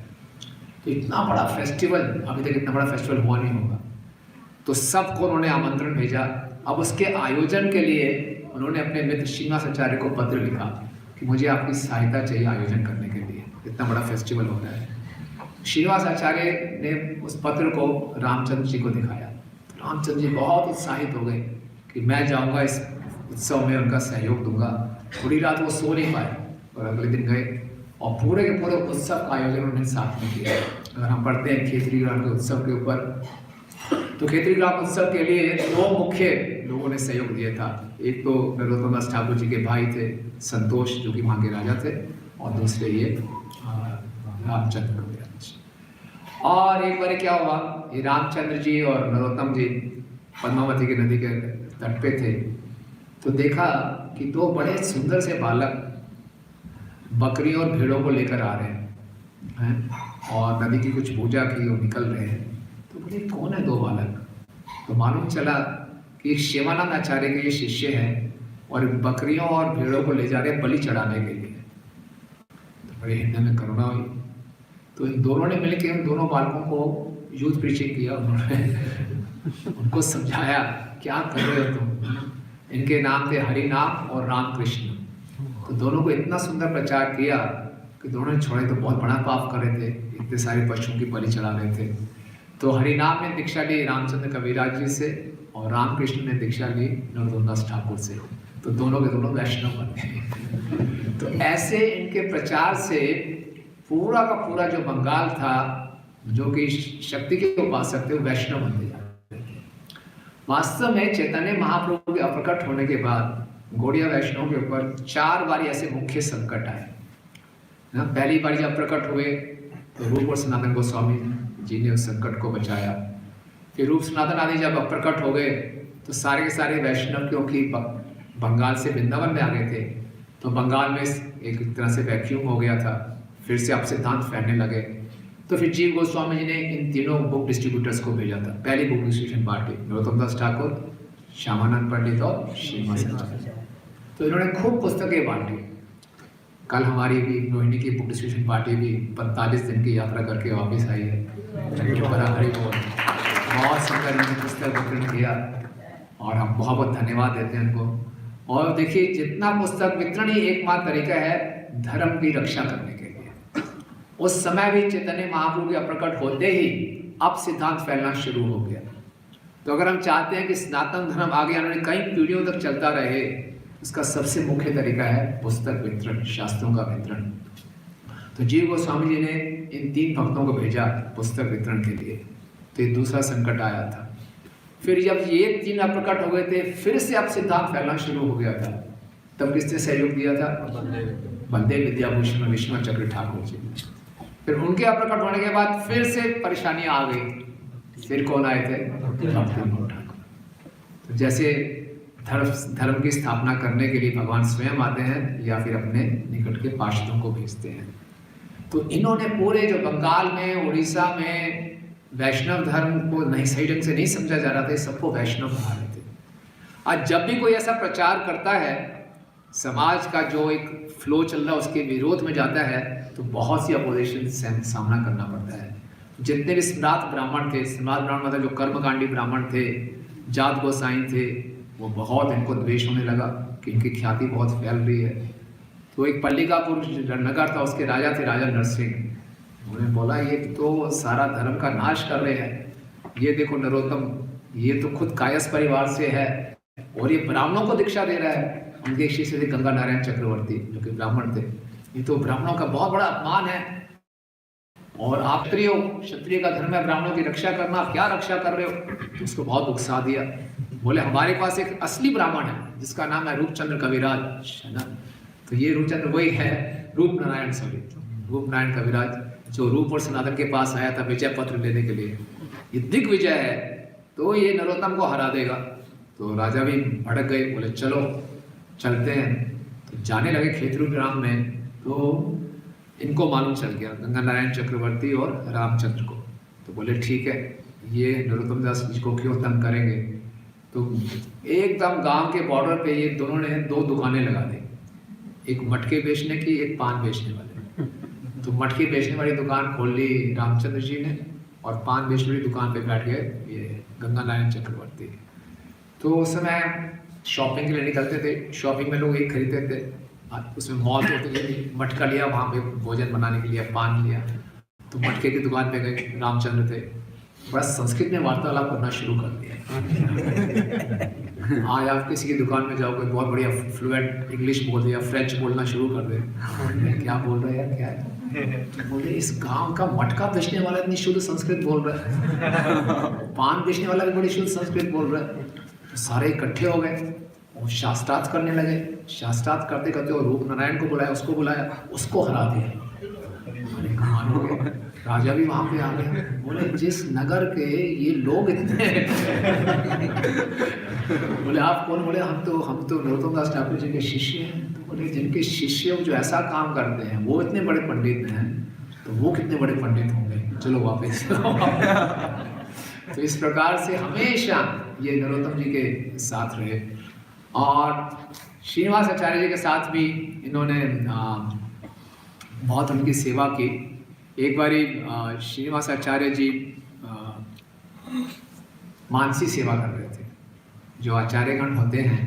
तो इतना बड़ा फेस्टिवल, अभी तक इतना बड़ा फेस्टिवल हुआ नहीं होगा, तो सबको उन्होंने आमंत्रण भेजा। अब उसके आयोजन के लिए उन्होंने अपने मित्र श्रीनिवास आचार्य को पत्र लिखा कि मुझे आपकी सहायता चाहिए आयोजन करने के लिए, इतना बड़ा फेस्टिवल हो रहा है। श्रीनिवास आचार्य ने उस पत्र को रामचंद्र जी को दिखाया। रामचंद्र जी बहुत उत्साहित हो गए कि मैं जाऊंगा इस उत्सव में, उनका सहयोग दूंगा। थोड़ी रात वो सो नहीं पाए और अगले दिन गए और पूरे के पूरे उत्सव का आयोजन उन्होंने साथ में किया। अगर हम पढ़ते हैं खेतरी ग्राम के उत्सव के ऊपर, तो खेतरी ग्राम उत्सव के लिए दो मुख्य लोगों ने सहयोग दिया था। एक तो नरोत्तम दास ठाकुर जी के भाई थे संतोष, जो कि वहाँ के राजा थे, और दूसरे ये रामचंद्र कविराज। और एक बार क्या हुआ, ये रामचंद्र जी और नरोत्तम जी पद्मावती की नदी के तट पे थे, तो देखा कि दो बड़े सुंदर से बालक बकरियों और भेड़ों को लेकर आ रहे हैं और नदी की कुछ पूजा की वो निकल रहे हैं। तो बोले कौन है दो बालक? तो मालूम चला कि शिवानंद आचार्य के ये शिष्य हैं और बकरियों और भेड़ों को ले जा रहे हैं बलि चढ़ाने के लिए। तो बड़े हृदय में करुणा हुई, तो इन दोनों ने मिलकर उन दोनों बालकों को यूथ प्रीचिंग किया। उन्होंने उनको समझाया क्या कर रहे हो तुम। इनके नाम थे हरि नाम और रामकृष्ण। तो दोनों को इतना सुंदर प्रचार किया कि दोनों ने छोड़े तो बहुत बड़ा पाप कर रहे थे, इतने सारे पशुओं की बलि चढ़ा रहे थे। तो हरिनाम ने दीक्षा ली रामचंद्र कविराज जी से और रामकृष्ण ने दीक्षा ली नरोत्तम दास ठाकुर से। तो दोनों के दोनों वैष्णव बन गए। तो ऐसे इनके प्रचार से पूरा का पूरा जो बंगाल था, जो कि शक्ति के उपासक थे, वो वैष्णव बनते जाते थे। वास्तव में चैतन्य महाप्रभु के अप्रकट होने के बाद गौड़िया वैष्णव के ऊपर 4 बार ऐसे मुख्य संकट आए ना। पहली बार जब प्रकट हुए तो रूप और सनातन गोस्वामी जी ने उस संकट को बचाया। फिर रूप सनातन आदि जब अप्रकट हो गए तो सारे के सारे वैष्णव, क्योंकि बंगाल से वृंदावन में आ गए थे, तो बंगाल में एक तरह से वैक्यूम हो गया था। फिर से अब सिद्धांत फैलने लगे। तो फिर जीव गोस्वामी जी ने इन तीनों बुक डिस्ट्रीब्यूटर्स को भेजा था। पहली बुक डिस्ट्रीब्यूशन पार्टी नरोत्तम दास ठाकुर, श्यामानंद पंडित और श्रीनिवास आचार्य। तो इन्होंने खूब पुस्तकें बांटी। कल हमारी भी रोहिणी की बुक डिस्ट्रीब्यूशन पार्टी भी 45 दिन की यात्रा करके वापस आई है। बहुत सुंदर इन्होंने पुस्तक वितरण किया और हम बहुत बहुत धन्यवाद देते हैं उनको। और देखिए, जितना पुस्तक वितरण ही एकमात्र तरीका है धर्म की रक्षा करने के लिए। उस समय भी चैतन्य महाप्रभु के अप्रकट होते ही अब सिद्धांत फैलना शुरू हो गया। तो अगर हम चाहते हैं कि सनातन धर्म आगे आने वाली कई पीढ़ियों तक चलता रहे, इसका सबसे मुख्य तरीका है पुस्तक वितरण, शास्त्रों का वितरण। तो जीव गोस्वामी जी ने इन 3 भक्तों को भेजा पुस्तक वितरण के लिए। तो ये दूसरा संकट आया था। फिर जब ये 3 अप्रकट हो गए थे, फिर से अब सिद्धांत फैलना शुरू हो गया था। तब किसने सहयोग दिया था? बलदेव विद्याभूषण और विश्वनाथ चक्र ठाकुर जी। फिर उनके अप्रकट होने के बाद फिर से परेशानियां आ गई। फिर कौन आए थे? भक्तिविनोद ठाकुर। तो जैसे धर्म की स्थापना करने के लिए भगवान स्वयं आते हैं या फिर अपने निकट के पार्षदों को भेजते हैं। तो इन्होंने पूरे जो बंगाल में, उड़ीसा में वैष्णव धर्म को नहीं सही ढंग से नहीं समझा जा रहा था, सबको वैष्णव बना रहे थे। आज जब भी कोई ऐसा प्रचार करता है, समाज का जो एक फ्लो चल रहा है उसके विरोध में जाता है, तो बहुत सी अपोजिशन से सामना करना पड़ता है। जितने भी स्मृत ब्राह्मण थे, स्मृत ब्राह्मण मतलब जो कर्मकांडी ब्राह्मण थे, जात गोसाई थे, वो बहुत इनको द्वेष होने लगा कि इनकी ख्याति बहुत फैल रही है। तो एक पल्लिकापुर नगर था, उसके राजा थे राजा नरसिंह। उन्होंने बोला ये तो सारा धर्म का नाश कर रहे हैं। ये देखो नरोत्तम, ये तो खुद कायस्थ परिवार से है और ये ब्राह्मणों को दीक्षा दे रहा है। उनके शिष्य थे गंगा नारायण चक्रवर्ती, जो कि ब्राह्मण थे। ये तो ब्राह्मणों का बहुत बड़ा अपमान है और आप क्षत्रिय का धर्म है ब्राह्मणों की रक्षा करना, आप क्या रक्षा कर रहे हो? तो उसको बहुत उकसा दिया। बोले हमारे पास एक असली ब्राह्मण है जिसका नाम है रूपचंद्र कविराज, है ना। तो ये रूपचंद्र वही है, रूपनारायण कविराज, जो रूप और सनातन के पास आया था विजय पत्र लेने के लिए। ये दिग्विजय है, तो ये नरोत्तम को हरा देगा। तो राजा भी भड़क गए, बोले चलो चलते हैं। तो जाने लगे खेतरू ग्राम में। तो इनको मालूम चल गया, गंगा नारायण चक्रवर्ती और रामचंद्र को। तो बोले ठीक है, ये नरोत्तम दास जी को क्यों तंग करेंगे। तो एकदम गांव के बॉर्डर पे ये दोनों ने 2 दुकानें लगा दी, एक मटके बेचने की, एक पान बेचने वाले। तो मटके बेचने वाली दुकान खोल ली रामचंद्र जी ने, और पान बेचने वाली दुकान पे बैठ गए ये गंगा नारायण चक्रवर्ती। तो उस समय शॉपिंग के लिए निकलते थे, शॉपिंग में लोग एक खरीदते थे, उसमें मॉल होते थे, मटका लिया, वहाँ पे भोजन बनाने के लिए पान लिया। तो मटके की दुकान पे गए, रामचंद्र थे, बस संस्कृत में वार्तालाप करना शुरू कर दिया। आज आप किसी की दुकान में जाओगे, बहुत बढ़िया फ्लुएंट इंग्लिश बोल दिया, फ्रेंच बोलना शुरू कर दे, क्या बोल रहे हैं यार, क्या है। तो बोले इस गांव का मटका बेचने वाला इतनी शुद्ध संस्कृत बोल रहा है, पान बेचने वाला भी बड़ी शुद्ध संस्कृत बोल रहा है। तो सारे इकट्ठे हो गए और शास्त्रार्थ करने लगे। शास्त्रार्थ करते करते वो रूप नारायण को बुलाया, उसको हरा दिया। अरे कमाल हो गया, राजा भी वहां पे आ गए, बोले जिस नगर के ये लोग इतने बोले आप कौन। बोले हम तो नरोत्तम दास ठाकुर जी के शिष्य हैं। तो बोले जिनके शिष्य जो ऐसा काम करते हैं वो इतने बड़े पंडित हैं, तो वो कितने बड़े पंडित होंगे, चलो वापस। तो इस प्रकार से हमेशा ये नरोत्तम जी के साथ रहे। और श्रीनिवास आचार्य जी के साथ भी इन्होंने बहुत उनकी सेवा की। एक बारी श्रीनिवास आचार्य जी मानसी सेवा कर रहे थे। जो आचार्यगण होते हैं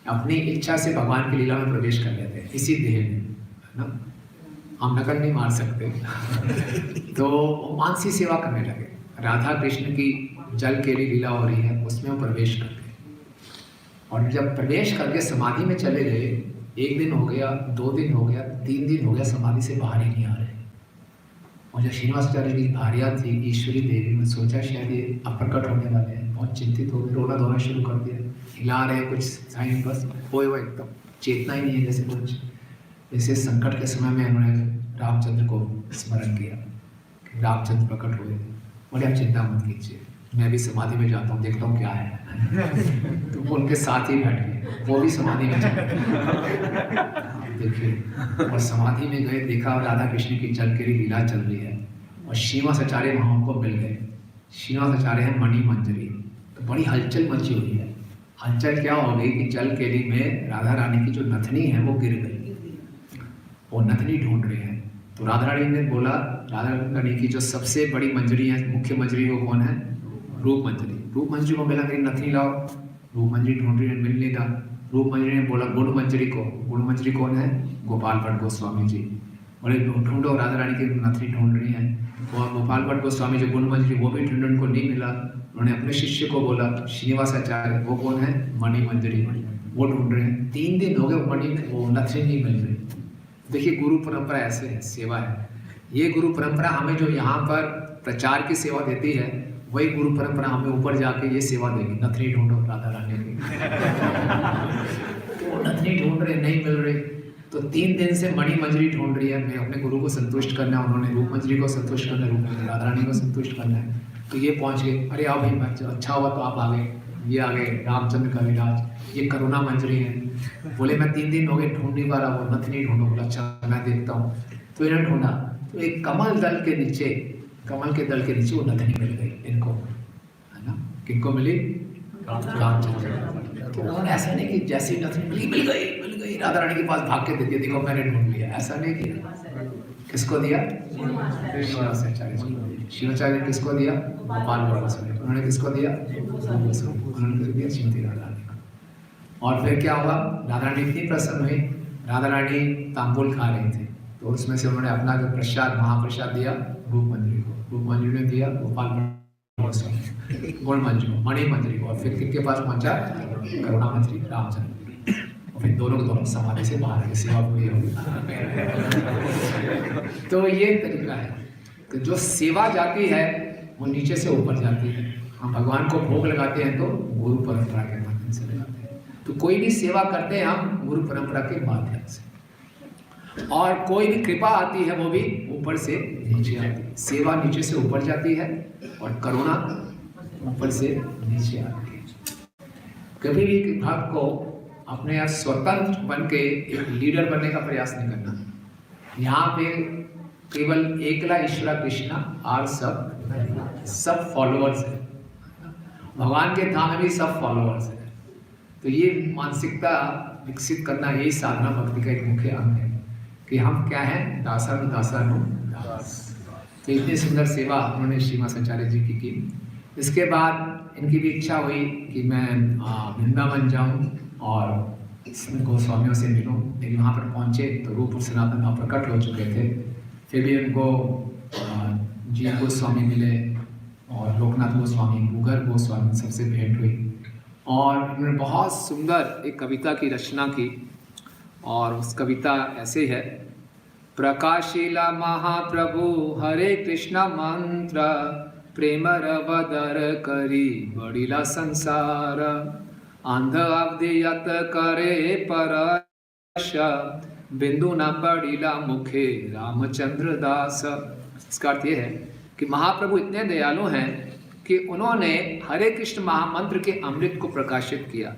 अपनी इच्छा से भगवान की लीला में प्रवेश कर लेते हैं इसी देह में, है ना, हम नकल नहीं मार सकते। तो मानसी सेवा करने लगे। राधा कृष्ण की जल केली लीला हो रही है, उसमें वो प्रवेश कर गए। और जब प्रवेश करके समाधि में चले गए, 1 दिन हो गया, 2 दिन हो गया, 3 दिन हो गया, समाधि से बाहर ही नहीं आ रहे। और जब श्रीनिवासाचार्य की भार्या थी ईश्वरी देवी, ने सोचा शायद ये अप्रकट होने वाले हैं, बहुत चिंतित हो गए, रोना धोना शुरू कर दिया, हिला रहे कुछ साइन, बस खोए हुए एकदम, चेतना ही नहीं है जैसे कुछ। जैसे संकट के समय में उन्होंने रामचंद्र को स्मरण किया, रामचंद्र प्रकट हुए, बोले आप चिंता मत कीजिए, मैं भी समाधि में जाता हूँ, देखता हूँ क्या है। तो वो उनके साथ ही बैठ गए, वो भी समाधि में देखिए। और समाधि में गए, देखा राधा कृष्ण की जल केली लीला चल रही है, और श्रीनिवास आचार्य वहाँ उनको मिल गए। श्रीनिवास आचार्य हैं मणि मंजरी। तो बड़ी हलचल मची हुई है। हलचल क्या हो गई कि जल केली में राधा रानी की जो नथनी है वो गिर गई, वो नथनी ढूंढ रहे हैं। तो राधा रानी ने बोला, राधा रानी की जो सबसे बड़ी मंजरी है, मुख्य मंजरी, वो कौन है, रूप मंजरी। रूप मंजरी को मिला, मेरी नथनी लाओ। रूप मंजरी ढूंढ रही है, मिल नहीं रहा। रूप मंजरी ने बोला गुण मंजरी को। गुण मंजरी कौन है, गोपाल भट्ट गोस्वामी जी। बोले ढूंढो, राधा रानी की नथनी ढूंढ रही है। और गोपाल भट्ट गोस्वामी जो गुण मंजरी, वो भी ढूंढे, उनको नहीं मिला। उन्होंने अपने शिष्य को बोला श्रीनिवास आचार्य, वो कौन है, मणि मंजरी, वो ढूंढ रहे हैं। 3 दिन हो गए, वो नथनी नहीं मिल रही। देखिए गुरु परंपरा ऐसे है, सेवा है। ये गुरु परंपरा हमें जो यहाँ पर प्रचार की सेवा देती है, वही गुरु परंपरा हमें ऊपर जाके ये सेवा देगी, नथनी ढूंढो राधा रानी की। तो नथनी ढूंढ रहे, नहीं मिल रही। तो 3 दिन से मणि मंजरी ढूंढ रही है। मैं अपने गुरु को संतुष्ट करना है, उन्होंने रूप मंजरी को संतुष्ट करना है, रूप मंजरी राधा रानी को संतुष्ट करना है। तो ये पहुंच गए, अरे आओ भाई बच्चों, अच्छा हुआ तो आप आ गए। ये आ गए रामचंद्र का विराज, ये करुणा मंजरी है। बोले मैं 3 दिन हो गए ढूंढ नहीं पा रहा, वो नथनी ढूंढो। बोला अच्छा मैं देखता हूँ। तो इन्होंने ढूंढा, तो एक कमल दल के नीचे, कमल के दल के नीचे वो नथनी मिल गई इनको, है ना। किनको मिली, रामचंद्र। तो उन्होंने ऐसा नहीं कि जैसी नथनी मिली, मिल गई, राधा रानी के पास भाग के दे दिया, देखो मैंने ढूंढ लिया, ऐसा नहीं किया। किसको दिया, शिवाचार्य ने किसको दिया, गोपाल भट्ट। उन्होंने किसको दिया, उन्होंने दिया श्रीमती राधा रानी को। और फिर क्या हुआ, राधा रानी इतनी प्रसन्न हुई, राधा रानी तांबुल खा रही थी, तो उसमें से उन्होंने अपना जो प्रसाद, महाप्रसाद दिया रूप मंजरी को, रूप मंजरी ने दिया गोपाल भट्ट, गुण मंजरी को, मणि मंजरी को, और फिर किसके पास पहुंचा, करुणा मंजरी रामचंद्र। और फिर दोनों समाधि से बाहर की सेवा पूरी होगी। तो ये तरीका है। तो जो सेवा जाती है वो नीचे से ऊपर जाती है। हम भगवान को भोग लगाते हैं तो गुरु परंपरा के माध्यम से लगाते हैं। तो कोई भी सेवा करते हैं हम गुरु परंपरा के माध्यम से। और कोई भी कृपा आती है वो भी ऊपर से नीचे आती है। सेवा नीचे से ऊपर जाती है और करुणा ऊपर से नीचे आती है। कभी भी भक्त को अपने आप स्वतंत्र बन के एक लीडर बनने का प्रयास नहीं करना। यहाँ पे केवल एकला ईश्वर कृष्णा और सब फॉलोअर्स है। भगवान के धाम में भी सब फॉलोअर्स है। तो ये मानसिकता विकसित करना, यही साधना भक्ति का एक मुख्य अंग है कि हम क्या हैं, दासानु दास। तो इतनी सुंदर सेवा उन्होंने श्रीमासाचार्य जी की। इसके बाद इनकी भी इच्छा हुई कि मैं वृंदावन जाऊं और गोस्वामियों से मिलूं, लेकिन वहाँ पर पहुँचे तो रूप सनातन अप्रकट हो चुके थे। फिर भी उनको जी गोस्वामी मिले और लोकनाथ गोस्वामी, गुगर गोस्वामी, सबसे भेंट हुई और उन्होंने बहुत सुंदर एक कविता की रचना की। और उस कविता ऐसे है, प्रकाशिला महाप्रभु हरे कृष्ण मंत्र, प्रेम रवदर करी बड़िला संसार, अंध अवधियत करे परश, बिंदु न पड़िला मुखे रामचंद्र दास। इसका अर्थ ये है कि महाप्रभु इतने दयालु हैं कि उन्होंने हरे कृष्ण महामंत्र के अमृत को प्रकाशित किया।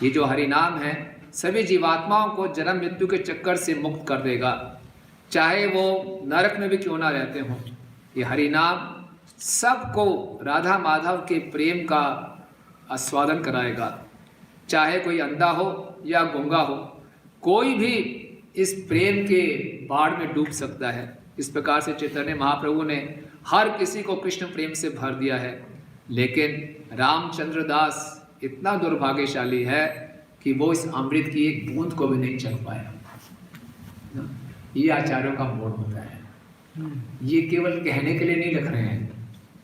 ये जो हरि नाम है सभी जीवात्माओं को जन्म मृत्यु के चक्कर से मुक्त कर देगा, चाहे वो नरक में भी क्यों ना रहते हों। ये हरि नाम सबको राधा माधव के प्रेम का आस्वादन कराएगा, चाहे कोई अंधा हो या गूंगा हो, कोई भी इस प्रेम के बाढ़ में डूब सकता है। इस प्रकार से चैतन्य महाप्रभु ने हर किसी को कृष्ण प्रेम से भर दिया है। लेकिन रामचंद्र दास इतना दुर्भाग्यशाली है कि वो इस अमृत की एक बूंद को भी नहीं चख पाया। ये आचार्यों का मोड़ होता है। ये केवल कहने के लिए नहीं लिख रहे हैं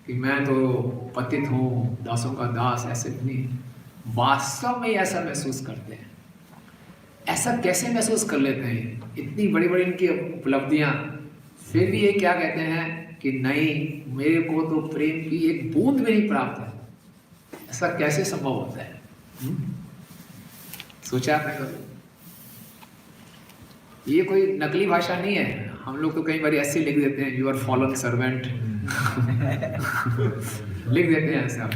कि मैं तो पतित हूँ, दासों का दास, ऐसे नहीं, वास्तव में ऐसा महसूस करते हैं। ऐसा कैसे महसूस कर लेते हैं? इतनी बड़ी बड़ी इनकी उपलब्धियां, फिर भी ये क्या कहते हैं कि नहीं, मेरे को तो प्रेम की एक बूंद भी नहीं प्राप्त है। ऐसा कैसे संभव होता है? सोचा आपने कभी? ये कोई नकली भाषा नहीं है। हम लोग तो कई बार ऐसे लिख देते हैं, यू आर फॉलन सर्वेंट लिख देते हैं ऐसा,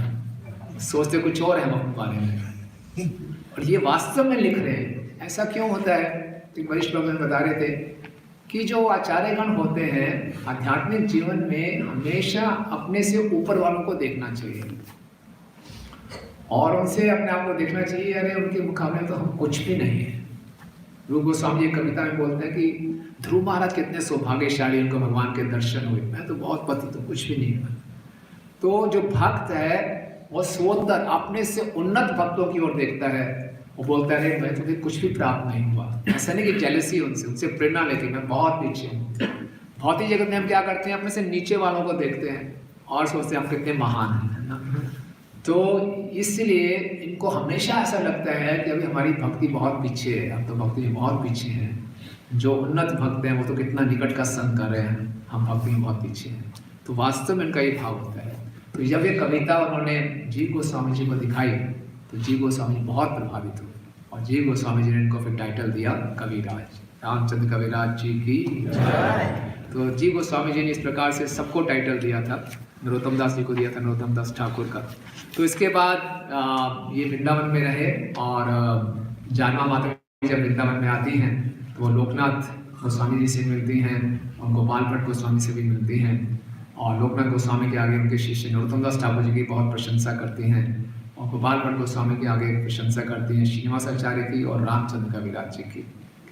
सोचते कुछ और है हम अपने बारे में, और ये वास्तव में लिख रहे हैं। ऐसा क्यों होता है? एक वरिष्ठ लोग बता रहे थे कि जो आचार्यगण होते हैं आध्यात्मिक जीवन में हमेशा अपने से ऊपर वालों को देखना चाहिए और उनसे अपने आप को देखना चाहिए, अरे उनके मुकाबले तो हम कुछ भी नहीं है। रूप गोस्वामी एक कविता में बोलते हैं कि ध्रुव महाराज कितने सौभाग्यशाली, उनको भगवान के दर्शन हुए, मैं तो बहुत पति तो कुछ भी नहीं हुआ। तो जो भक्त है वो स्वोत्तर अपने से उन्नत भक्तों की ओर देखता है। वो बोलता है मैं तुझे कुछ भी प्राप्त नहीं हुआ। ऐसा नहीं कि जेलसी उनसे प्रेरणा लेके मैं बहुत पीछे हूँ। भौतिक जगत में हम क्या करते हैं, अपने से नीचे वालों को देखते हैं और सोचते हैं हम कितने महान हैं ना। तो इसलिए इनको हमेशा ऐसा लगता है कि अभी हमारी भक्ति बहुत पीछे है, हम तो भक्ति में बहुत पीछे हैं। जो उन्नत भक्त हैं वो तो कितना निकट का संग कर रहे हैं, हम भक्ति में बहुत पीछे हैं। तो वास्तव में इनका ये भाव होता है। तो जब ये कविता उन्होंने जी गोस्वामी जी को दिखाई तो जी गोस्वामी बहुत प्रभावित हुए और जी गोस्वामी जी ने इनको फिर टाइटल दिया कविराज, रामचंद्र कविराज जी की जय। तो जी गोस्वामी जी ने इस प्रकार से सबको टाइटल दिया था। नरोत्तम दास जी को दिया था, नरोत्तम दास ठाकुर का। तो इसके बाद ये वृंदावन में रहे और जानवा माता जब वृंदावन में आती हैं तो वो लोकनाथ गोस्वामी जी से मिलती हैं और गोपाल भट्ट गोस्वामी से भी मिलती हैं और लोकनाथ गोस्वामी के आगे उनके शिष्य नरोत्तम दास ठाकुर जी की बहुत प्रशंसा करती हैं और गोपाल भट्ट गोस्वामी के आगे प्रशंसा करती हैं श्रीनिवासाचार्य की और रामचंद्र कविराज जी की।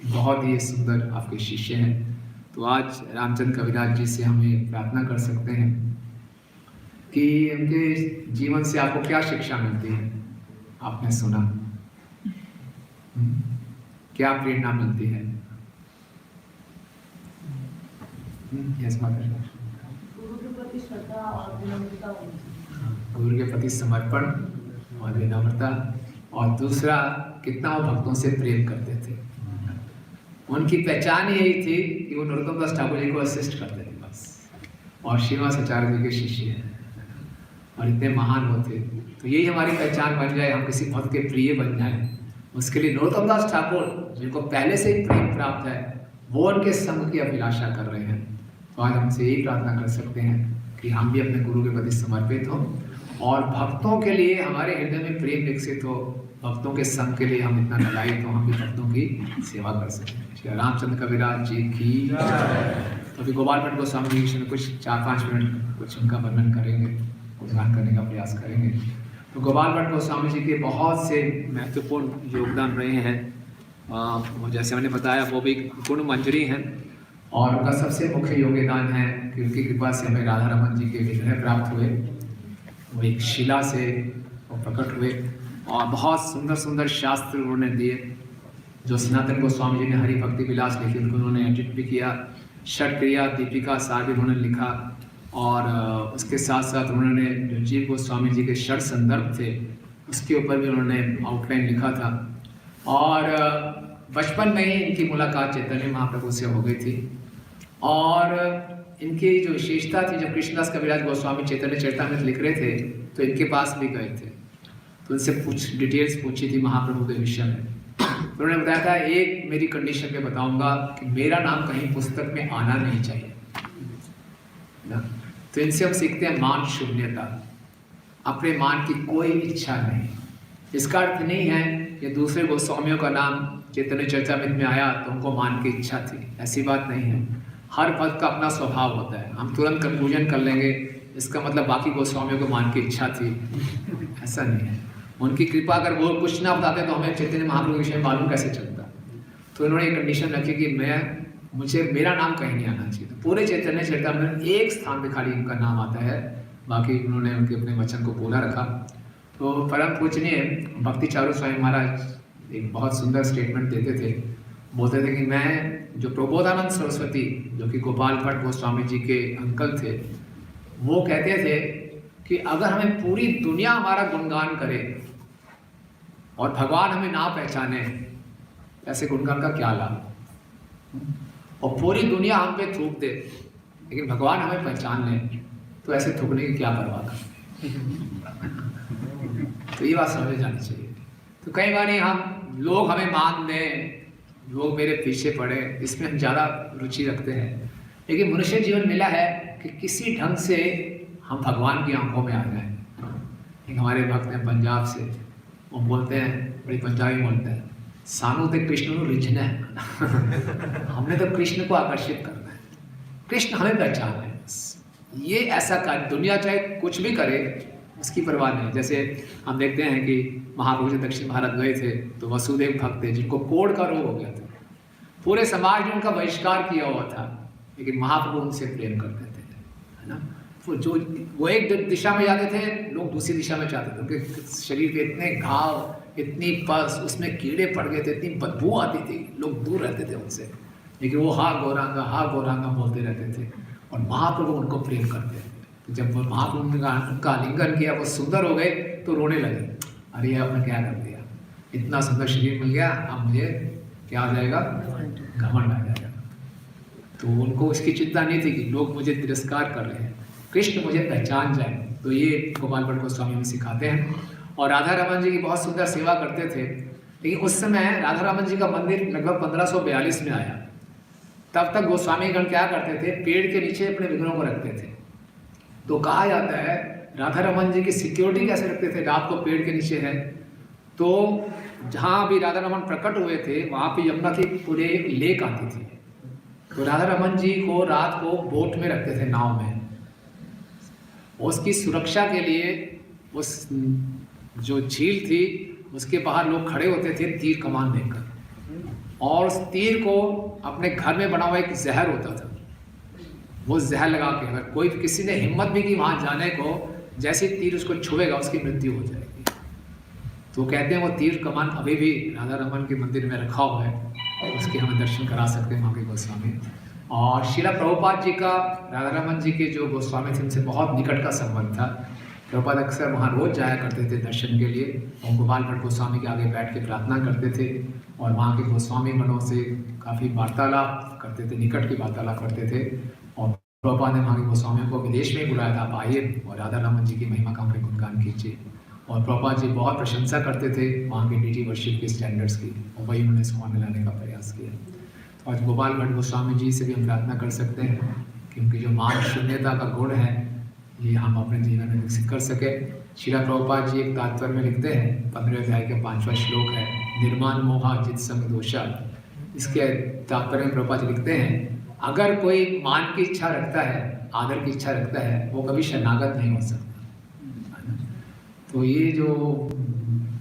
बहुत ही सुंदर आपके शिष्य हैं। तो आज रामचंद्र कविराज जी से हम ये प्रार्थना कर सकते हैं कि उनके जीवन से आपको क्या शिक्षा मिलती है। आपने सुना, क्या प्रेरणा मिलती है? यस माता। गुरु के प्रति समर्पण और विनम्रता, और दूसरा कितना वो भक्तों से प्रेम करते थे। उनकी पहचान यही थी कि वो नरोत्तम दास ठाकुर जी को असिस्ट करते थे बस, और श्रीनिवासाचार्य जी के शिष्य हैं और इतने महान होते। तो यही हमारी पहचान बन जाए, हम किसी भक्त के प्रिय बन जाए। उसके लिए नरोत्तम दास ठाकुर जिनको पहले से ही प्रेम प्राप्त है वो उनके संग की अभिलाषा कर रहे हैं। तो आज हमसे यही प्रार्थना कर सकते हैं कि हम भी अपने गुरु के प्रति समर्पित हों और भक्तों के लिए हमारे हृदय में प्रेम विकसित हो भक्तों के संग के लिए हम इतना लड़ाई, तो हम भी भक्तों की सेवा कर सकते हैं। श्री रामचंद्र कविराज जी की। तो अभी गोपाल भट्ट गोस्वामी जी के कुछ 4-5 मिनट कुछ उनका वर्णन करेंगे, उद्घाटन करने का प्रयास करेंगे। तो गोपाल भट्ट गोस्वामी जी के बहुत से महत्वपूर्ण योगदान रहे हैं। जैसे मैंने बताया वो भी गुण मंजरी हैं, और उनका सबसे मुख्य योगदान है कि उनकी कृपा से हमें राधा रमन जी के विग्रह प्राप्त हुए। वो एक शिला से वो प्रकट हुए, और बहुत सुंदर सुंदर शास्त्र उन्होंने दिए। जो सनातन गोस्वामी जी ने हरि भक्ति विलास लिखी, उनको उन्होंने एडिट भी किया। षट क्रिया दीपिका सार भी उन्होंने लिखा, और उसके साथ साथ उन्होंने जो जीव गोस्वामी जी के षट संदर्भ थे उसके ऊपर भी उन्होंने आउटलाइन लिखा था। और बचपन में ही इनकी मुलाकात चैतन्य महाप्रभु से हो गई थी, और इनकी जो विशेषता थी, जब कृष्णदास कविराज गोस्वामी चैतन्य चरितामृत लिख रहे थे तो इनके पास भी गए थे, तो उनसे डिटेल्स पूछी थी महाप्रभु के विषय में। तो उन्होंने बताया था, एक मेरी कंडीशन पे बताऊंगा कि मेरा नाम कहीं पुस्तक में आना नहीं चाहिए ना। तो इनसे हम सीखते हैं मान शून्यता, अपने मान की कोई इच्छा नहीं। इसका अर्थ नहीं है कि दूसरे गोस्वामियों का नाम चैतन्य चरितामृत में आया तो उनको मान की इच्छा थी, ऐसी बात नहीं है। हर भक्त का अपना स्वभाव होता है, हम तुरंत कंक्लूजन कर लेंगे इसका मतलब बाकी गोस्वामियों को मान की इच्छा थी, ऐसा नहीं है। उनकी कृपा, अगर वो कुछ ना बताते तो हमें चैतन्य महाप्रभु के विषय में मालूम कैसे चलता। तो इन्होंने एक कंडीशन रखी कि मुझे मेरा नाम कहीं नहीं आना चाहिए। तो पूरे चैतन्य चरितामृत में एक स्थान पे खाली इनका नाम आता है, बाकी उन्होंने उनके अपने वचन को बोला रखा। तो परम पूजनीय भक्ति चारू स्वामी महाराज एक बहुत सुंदर स्टेटमेंट देते थे, बोलते थे कि मैं जो प्रबोधानंद सरस्वती जो कि गोपाल भट्ट गोस्वामी जी के अंकल थे, वो कहते थे कि अगर हमें पूरी दुनिया हमारा गुणगान करे और भगवान हमें ना पहचाने, ऐसे गुणगान का क्या लाभ। और पूरी दुनिया हम पे थूक दे लेकिन भगवान हमें पहचान ले, तो ऐसे थूकने की क्या परवाह कर। तो ये बात समझ जानी चाहिए। तो कई बार हम लोग हमें मान दें, लोग मेरे पीछे पड़े, इसमें हम ज़्यादा रुचि रखते हैं। लेकिन मनुष्य जीवन मिला है कि किसी ढंग से हम भगवान की आंखों में आ जाएं। एक हमारे भक्त हैं पंजाब से, वो बोलते हैं, बड़ी पंजाबी बोलते हैं, सानू तो कृष्ण को रिझना है। हमने तो कृष्ण को आकर्षित करना है, कृष्ण हमें पहचान है। ये ऐसा कार्य, दुनिया चाहे कुछ भी करे उसकी परवाह नहीं। जैसे हम देखते हैं कि महाप्रभु जी दक्षिण भारत गए थे तो वसुदेव भक्त थे जिनको कोढ़ का रोग हो गया था, पूरे समाज ने उनका बहिष्कार किया हुआ था, लेकिन महाप्रभु उनसे प्रेम करते थे, है ना। तो जो वो एक दिशा में जाते थे, लोग दूसरी दिशा में जाते थे। उनके शरीर पे इतने घाव, इतनी पस, उसमें कीड़े पड़ गए थे, इतनी बदबू आती थी, लोग दूर रहते थे उनसे, लेकिन वो हा गौरांगा बोलते रहते थे, और महाप्रभु उनको प्रेम करते थे। तो जब वो महाप्रभु ने उनका आलिंगन किया, वो सुंदर हो गए तो रोने लगे, अरे आपने क्या कर दिया, इतना सुंदर शरीर मिल गया, अब मुझे क्या आ जाएगा, घमंड आ जाएगा। तो उनको इसकी चिंता नहीं थी कि लोग मुझे तिरस्कार कर रहे हैं, कृष्ण मुझे पहचान जाए। तो ये गोपाल भट्ट गोस्वामी हमें सिखाते हैं। और राधा रमन जी की बहुत सुंदर सेवा करते थे, लेकिन उस समय राधा रमन जी का मंदिर लगभग 1542 में आया। तब तक गोस्वामीगण क्या करते थे, पेड़ के नीचे अपने विग्रहों को रखते थे। तो कहा जाता है राधा रमन जी की सिक्योरिटी कैसे रखते थे, रात को पेड़ के नीचे है, तो जहाँ भी राधा रमन प्रकट हुए थे वहाँ पे यमुना की पूरे लेक आती थी, तो राधा रमन जी को रात को बोट में रखते थे, नाव में। उसकी सुरक्षा के लिए उस जो झील थी उसके बाहर लोग खड़े होते थे तीर कमान लेकर, और उस तीर को अपने घर में बना हुआ एक जहर होता था, वो जहर लगा के अगर कोई किसी ने हिम्मत भी की वहाँ जाने को, जैसे तीर उसको छुएगा उसकी मृत्यु हो जाएगी। तो कहते हैं वो तीर कमान अभी भी राधा रमन के मंदिर में रखा हुआ है, उसके हमें दर्शन करा सकते हैं वहाँ के गोस्वामी। और शिला प्रभुपाद जी का राधा रमन जी के जो गोस्वामी थे उनसे बहुत निकट का संबंध था। प्रभुपाद अक्सर वहाँ रोज जाया करते थे दर्शन के लिए, और गोपाल भट्ट गोस्वामी के आगे बैठ के प्रार्थना करते थे, और वहाँ के गोस्वामी मनों से काफ़ी वार्तालाप करते थे, निकट की वार्तालाप करते थे। और प्रभुपाद ने वहाँ के गोस्वामियों को विदेश में बुलाया था, आप आइए और राधा रमन जी की महिमा का हमें गुणगान कीजिए। और प्रभुपाद जी बहुत प्रशंसा करते थे वहाँ के डीटी वर्शिप के स्टैंडर्ड्स की, और वही उन्होंने समाज में लाने का प्रयास किया। तो आज गोपाल भट्ट गोस्वामी जी से भी हम प्रार्थना कर सकते हैं कि उनकी जो मान शून्यता का गुण है ये हम अपने जीवन में विकसित कर सके। श्रील प्रभुपाद जी एक तात्पर्य में लिखते हैं, 15वें अध्याय के 5वां श्लोक है, निर्माण मोहा जित संग दोषा। इसके तात्पर्य में प्रभुपाद जी लिखते हैं, अगर कोई मान की इच्छा रखता है, आदर की इच्छा रखता है, वो कभी शरणागत नहीं हो सकता। तो ये जो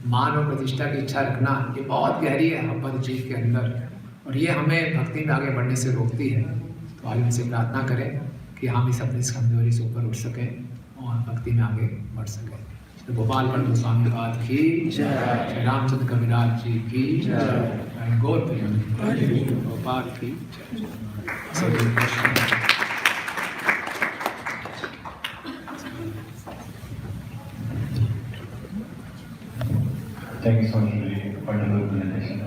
मान और प्रतिष्ठा की इच्छा रखना, ये बहुत गहरी है हमारे जीव के अंदर, और ये हमें भक्ति में आगे बढ़ने से रोकती है। तो आज उनसे प्रार्थना करें कि हम इस अपनी कमजोरी से ऊपर उठ सकें और भक्ति में आगे बढ़ सकें। तो गोपाल भट्ट गोस्वामी पाद की जय, श्री रामचंद्र कविराज जी की जय, गौर गोपाल की जय। Thank you so much, really wonderful presentation.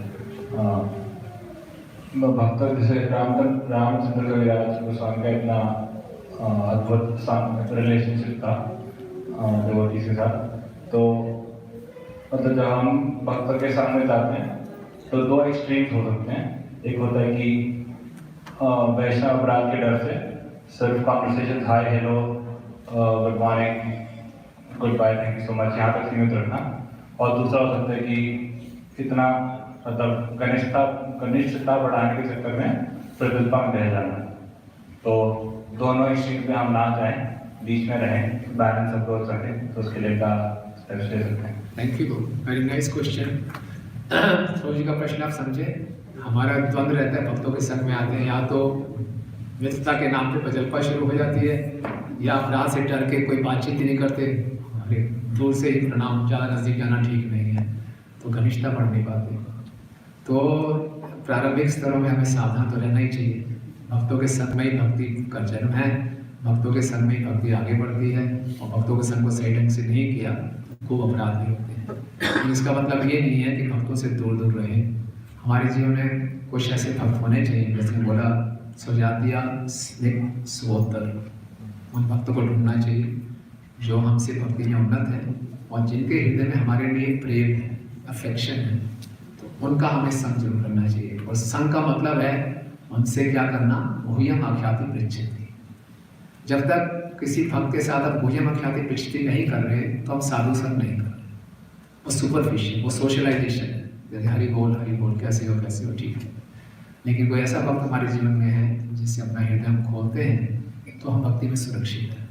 भक्त जैसे रामचंद्र कविराज गोस्वामी का इतना अद्भुत रिलेशनशिप था डिवोटीज के साथ। तो मतलब जब हम भक्त के सामने जाते हैं तो दो एक्सट्रीम्स हो सकते हैं। एक होता है कि वैष्णव अपराध के डर से सिर्फ conversation, hi hello good morning goodbye thank you so much, यहाँ तक सीमित रखना। और दूसरा हो सकता है कि इतना मतलब घनिष्ठता बढ़ाने के चक्कर में प्रतिष्ठा में रह जाना। तो दोनों एक्सट्रीम पे हम ना जाएं, बीच में रहें, बैलेंस अप्रोच रखें, तो उसके लिए क्या स्टेप्स ले सकते हैं? Thank you, very nice question. Saroj ji का प्रश्न आप समझे। हमारा द्वंद्व रहता है, भक्तों के संग में आते हैं, या तो मित्रता के नाम पे प्रजल्पा शुरू हो जाती है, या अपराध से डर के कोई बातचीत ही नहीं करते, अरे दूर से ही प्रणाम, ज़्यादा नज़दीक जाना ठीक नहीं है, तो घनिष्ठता बढ़ नहीं पाती। तो प्रारंभिक स्तरों में हमें सावधान तो रहना ही चाहिए। भक्तों के संग में ही भक्ति का जन्म है, भक्तों के संग में ही भक्ति आगे बढ़ती है, और भक्तों के संग को सही ढंग से नहीं किया तो खूब अपराध भी होते हैं। इसका मतलब ये नहीं है कि भक्तों से दूर दूर रहें। हमारे जीवन में कुछ ऐसे भक्त होने चाहिए, जैसे बोला सुजातिया स्निग्ध स्वोत्तर, उन भक्तों को ढूंढना चाहिए जो हमसे भक्ति में उन्नत है और जिनके हृदय में हमारे लिए प्रेम है, अफेक्शन है, तो उनका हमें संग जरूर करना चाहिए। और संग का मतलब है उनसे क्या करना, गुह्यम आख्याति पृच्छति। जब तक किसी भक्त के साथ आप गुह्यम आख्याति पृच्छति नहीं कर रहे तो हम साधु संग नहीं कर रहे। वो सुपरफिशियल, वो सोशलाइजेशन है, जैसे हरि बोल कैसे हो ठीक है। लेकिन कोई ऐसा भक्त हमारे जीवन में है जिससे अपना हृदय हम खोलते हैं, तो हम भक्ति में सुरक्षित हैं।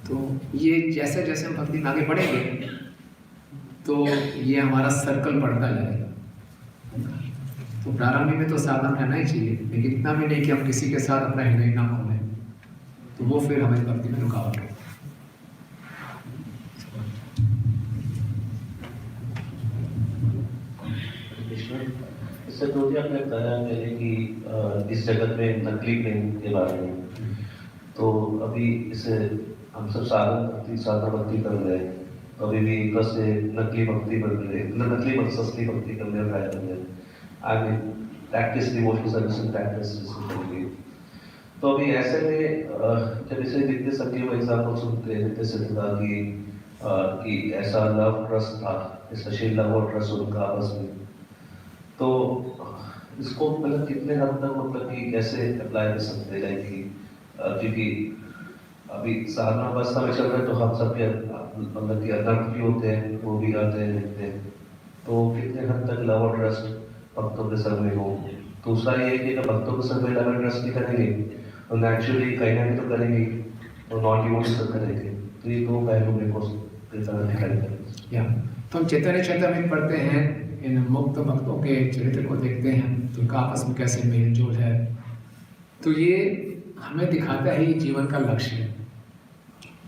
तो ये जैसे जैसे हम भक्ति में आगे बढ़ेंगे तो ये हमारा सर्कल बढ़ता जाएगा। तो प्रारंभ में तो सावधान रहना ही चाहिए, लेकिन इतना भी नहीं कि हम किसी के साथ अपना हृदय ना खोलें, तो वो फिर हमारी भक्ति में रुकावट है। इससे तो भी आपने बताया पहले कि इस जगत में नकली प्रेम के बारे में, तो अभी इसे हम सब साधना भक्ति कर रहे हैं, तो अभी भी एक से नकली भक्ति बन रहे, नकली भक्त असली भक्ति करने का ट्राई कर रहे हैं। I mean practice devotional service and practice करेंगे। तो अभी ऐसे में जब इसे नित्य संजीव एग्जाम्पल सुनते हैं, नित्य सिद्धा कि ऐसा लव ट्रस्ट था, ऐसा श्री लव और ट्रस्ट उनका आपस में, तो इसको मतलब कितने हद तक मतलब कि कैसे अप्लाई कर सकते हैं कि क्योंकि अभी साधना अवस्था में चल रहे हैं तो हम सब मतलब कि अनर्थ भी होते हैं, वो भी आते हैं देखते हैं, तो कितने हद तक लव और ट्रस्ट भक्तों के संग में हो। दूसरा ये कि अगर भक्तों के संग में लव और ट्रस्ट नहीं करेंगे तो नेचुरली कहीं ना कहीं तो करेंगे, तो नॉन डिवोशनल करेंगे। तो ये दो पहलू मेरे को तो हम चैतन्य चरितामृत पढ़ते हैं, इन मुक्त भक्तों के चरित्र को देखते हैं, तो उनका आपस में कैसे मेल जोल है, तो ये हमें दिखाता है ये जीवन का लक्ष्य है।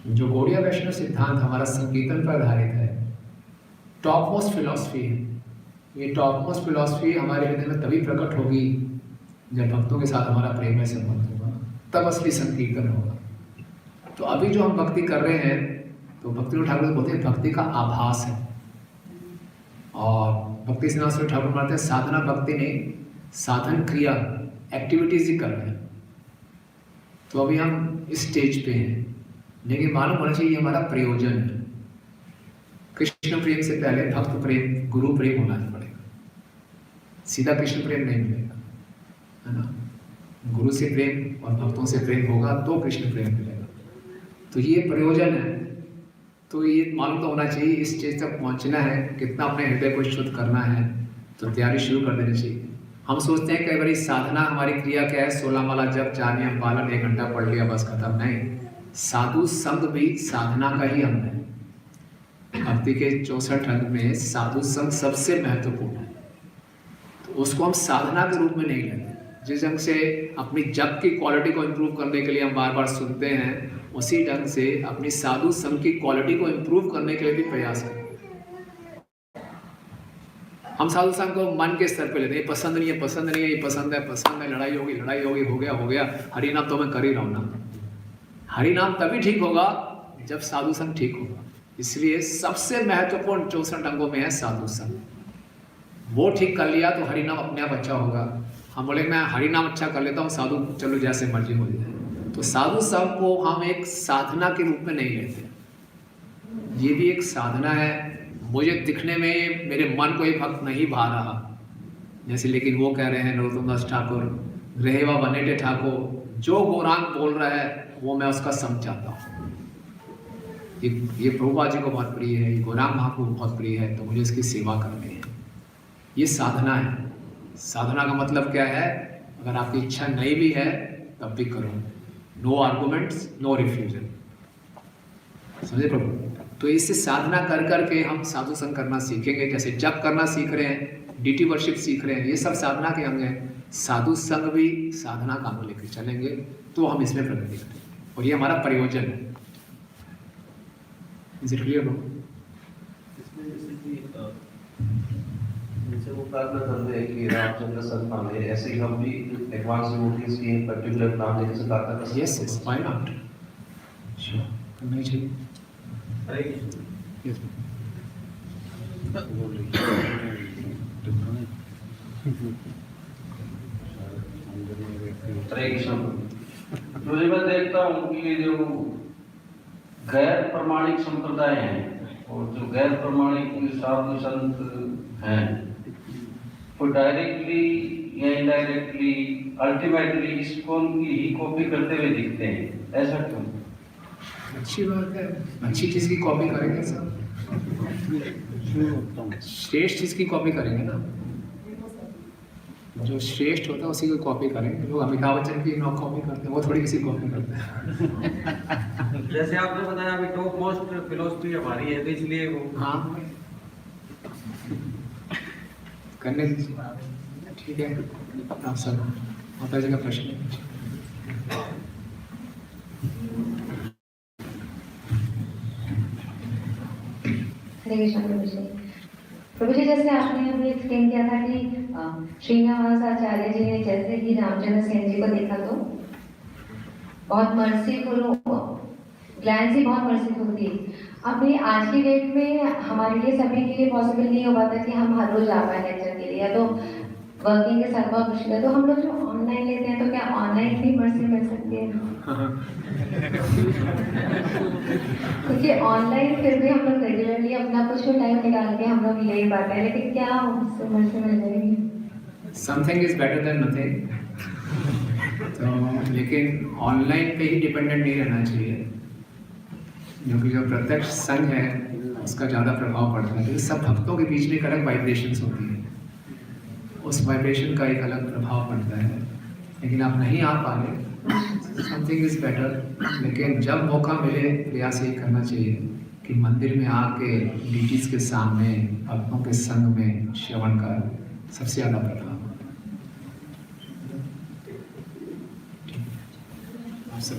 जो गौड़िया वैष्णव सिद्धांत हमारा संकीर्तन पर आधारित है, टॉप मोस्ट फिलॉसफी है। ये टॉप मोस्ट फिलॉसफी हमारे हृदय में तभी प्रकट होगी जब भक्तों के साथ हमारा प्रेम से संबंध होगा, तब असली संकीर्तन होगा। तो अभी जो हम भक्ति कर रहे हैं, तो भक्ति ठाकुर बोलते हैं भक्ति का आभास है, और भक्ति श्रीनिवास ठाकुर मानते हैं साधना भक्ति नहीं, साधन क्रिया एक्टिविटीज ही कर रहे हैं। तो अभी हम इस स्टेज पे हैं, लेकिन मालूम होना चाहिए ये हमारा प्रयोजन है। कृष्ण प्रेम से पहले भक्त प्रेम, गुरु प्रेम होना पड़ेगा, सीधा कृष्ण प्रेम नहीं मिलेगा, है ना। गुरु से प्रेम और भक्तों से प्रेम होगा तो कृष्ण प्रेम मिलेगा। तो ये प्रयोजन है। तो ये मालूम तो होना चाहिए इस चीज़ तक पहुंचना है, कितना अपने हृदय को शुद्ध करना है, तो तैयारी शुरू कर देनी चाहिए। हम सोचते हैं कई बार साधना हमारी क्रिया क्या है, 16 माला जप, 4 नियम पालन, 1 घंटा पढ़ लिया बस खत्म। नहीं, साधु संग भी साधना का ही अंग है। भक्ति के 64 अंग में साधु संग सबसे महत्वपूर्ण है, तो उसको हम साधना के रूप में नहीं लेते। जिस ढंग से अपनी जप की क्वालिटी को इम्प्रूव करने के लिए हम बार बार सुनते हैं, उसी ढंग से अपनी साधु संग की क्वालिटी को इम्प्रूव करने के लिए भी प्रयास करें। हम साधु संग को मन के स्तर पे लेते हैं, ये पसंद नहीं है, पसंद नहीं है, ये पसंद है, लड़ाई होगी, हो गया, हरि नाम तो मैं कर ही रहा हूँ ना। हरि नाम तभी ठीक होगा जब साधु संग ठीक होगा। इसलिए सबसे महत्वपूर्ण 64 अंगों में है साधु संग। वो ठीक कर लिया तो हरि नाम अपने आप अच्छा होगा। हम बोले मैं हरि नाम अच्छा कर लेता हूँ, साधु चलो जैसे मर्जी हो जाए। तो साधु संग को हम एक साधना के रूप में नहीं लेते। ये भी एक साधना है। मुझे दिखने में मेरे मन को एक भक्त नहीं भा रहा, जैसे लेकिन वो कह रहे हैं नरोत्तम दास ठाकुर, रहेवा बनेटे ठाकुर, जो गौरांग बोल रहा है वो मैं उसका समझ चाहता हूँ। ये प्रभुपाद जी को बहुत प्रिय है, ये गौरांग महाप्रभु को बहुत प्रिय है, तो मुझे इसकी सेवा करनी है। ये साधना है। साधना का मतलब क्या है, अगर आपकी इच्छा नहीं भी है तब भी करो। No arguments, no refusal. समझे प्रभु? तो इससे साधना कर करके हम साधु संग करना सीखेंगे। जैसे जप करना सीख रहे हैं, डीटी वर्शिप सीख रहे हैं, ये सब साधना के अंग हैं। साधु संग भी साधना का अंग लेकर चलेंगे तो हम इसमें प्रगति करेंगे, और ये हमारा प्रयोजन है। Is it clear? जैसे वो प्रार्थना कर रहे हैं कि रामचंद्र संत मांगे, ऐसे ही हम भी एडवांस डिवोटीज की पर्टिकुलर नाम लेने से प्रार्थना कर सकते हैं। Yes, why not? श्योर, करना चाहिए। यस। हरे कृष्ण। मुझे मैं देखता हूँ कि जो गैर प्रमाणिक संप्रदाय हैं और जो गैर प्रमाणिक साधु संत हैं, वो डायरेक्टली या इनडायरेक्टली अल्टीमेटली इसको उनकी ही कॉपी करते हुए दिखते हैं। ऐसा क्यों? अच्छी बात है, अच्छी चीज की कॉपी करेंगे सब, श्रेष्ठ चीज की कॉपी करेंगे ना। जो श्रेष्ठ होता है उसी को कॉपी करेंगे। लोग अमिताभ बच्चन की नौ कॉपी करते हैं, वो थोड़ी किसी कॉपी करते हैं। जैसे आपने बताया अभी टॉप मोस्ट फिलोसफी हमारी है, तो इसलिए वो हाँ करने दीजिए, ठीक है। आप सब माता जी का प्रश्न है। हरे कृष्ण प्रभु जी, जैसे आपने अभी एक्सप्लेन किया था कि श्रीनिवास आचार्य जी ने जैसे ही रामचंद्र सेन जी को देखा तो बहुत मर्सीफुल, ग्लैंस ही बहुत मर्सीफुल थी। अभी आज की डेट में हमारे लिए सभी के लिए पॉसिबल नहीं हो पाता कि हम हर रोज आ पाए लेक्चर के लिए, या तो वर्किंग के साथ बहुत मुश्किल है। तो हम लोग जो ऑनलाइन लेते हैं, तो क्या ऑनलाइन भी मर्सी मिल सकती है? क्योंकि ऑनलाइन फिर भी हम लोग रेगुलरली अपना कुछ भी टाइम निकाल के हम लोग ले ही पाते हैं, लेकिन क्या उससे मर्सी मिल जाएगी? Something is better than nothing. तो लेकिन ऑनलाइन पे ही डिपेंडेंट नहीं रहना चाहिए, क्योंकि जो प्रत्यक्ष संग है उसका ज़्यादा प्रभाव पड़ता है। क्योंकि सब भक्तों के बीच में एक अलग वाइब्रेशंस होती है, उस वाइब्रेशन का एक अलग प्रभाव पड़ता है। लेकिन आप नहीं आ पा रहे, समथिंग इज बेटर। लेकिन जब मौका मिले प्रयास ये करना चाहिए कि मंदिर में आके डीटीज के सामने भक्तों के संग में श्रवण का सबसे ज़्यादा प्रभाव। आपसे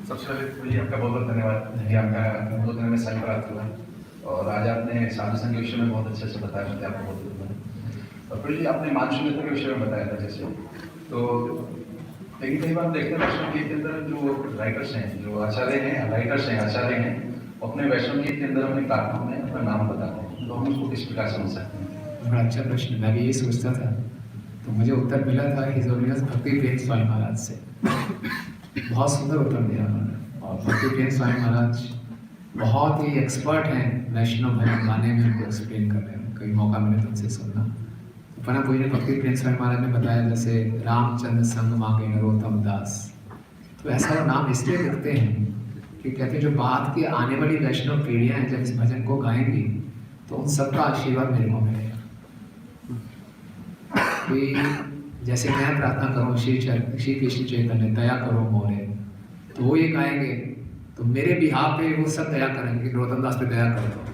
सबसे पहले आपका बहुत बहुत धन्यवाद कि आपका 2 दिन में संग प्राप्त हुआ, और आज आपने साधु संघ के विषय में बहुत अच्छे से बताया। मुझे आपको बहुत धन्यवाद। और फिर आपने मानसून्यता के विषय में बताया था जैसे, तो लेकिन कई बार देखते हैं वैष्णव गीत के अंदर जो राइटर्स हैं, जो आचार्य हैं, राइटर्स हैं, आचार्य हैं, अपने वैष्णव गीत के अंदर अपने कारकों में अपना नाम बताते हैं, तो हम उसको किस प्रकार समझ सकते हैं? बड़ा अच्छा प्रश्न, मैं भी यही सोचता था, तो मुझे उत्तर मिला था हिज होलिनेस भक्ति प्रेम स्वामी महाराज से। बहुत सुंदर उत्तर दिया उन्होंने। और भक्ति प्रेम स्वामी महाराज बहुत ही एक्सपर्ट हैं वैष्णव भजन गाने में, उनको एक्सप्लेन कर रहे हैं। कई मौका मिले तो उनसे सुनना। तो परम पूज्य भक्ति प्रेम स्वामी महाराज ने बताया जैसे रामचंद्र संग मांगे नरोत्तम दास, तो तो ऐसा वो नाम इसलिए लिखते हैं कि कहते हैं जो बात की आने वाली वैष्णव पीढ़ियां हैं जब इस भजन को गाएंगी तो उन सबका आशीर्वाद मेरे को मिलेगा। कि जैसे मैं प्रार्थना करूँ श्री कृष्ण चैतन्य दया करो मोरे, तो वो ये गाएंगे तो मेरे बिहार पे वो सब दया करेंगे, गौतम दास पे दया करो।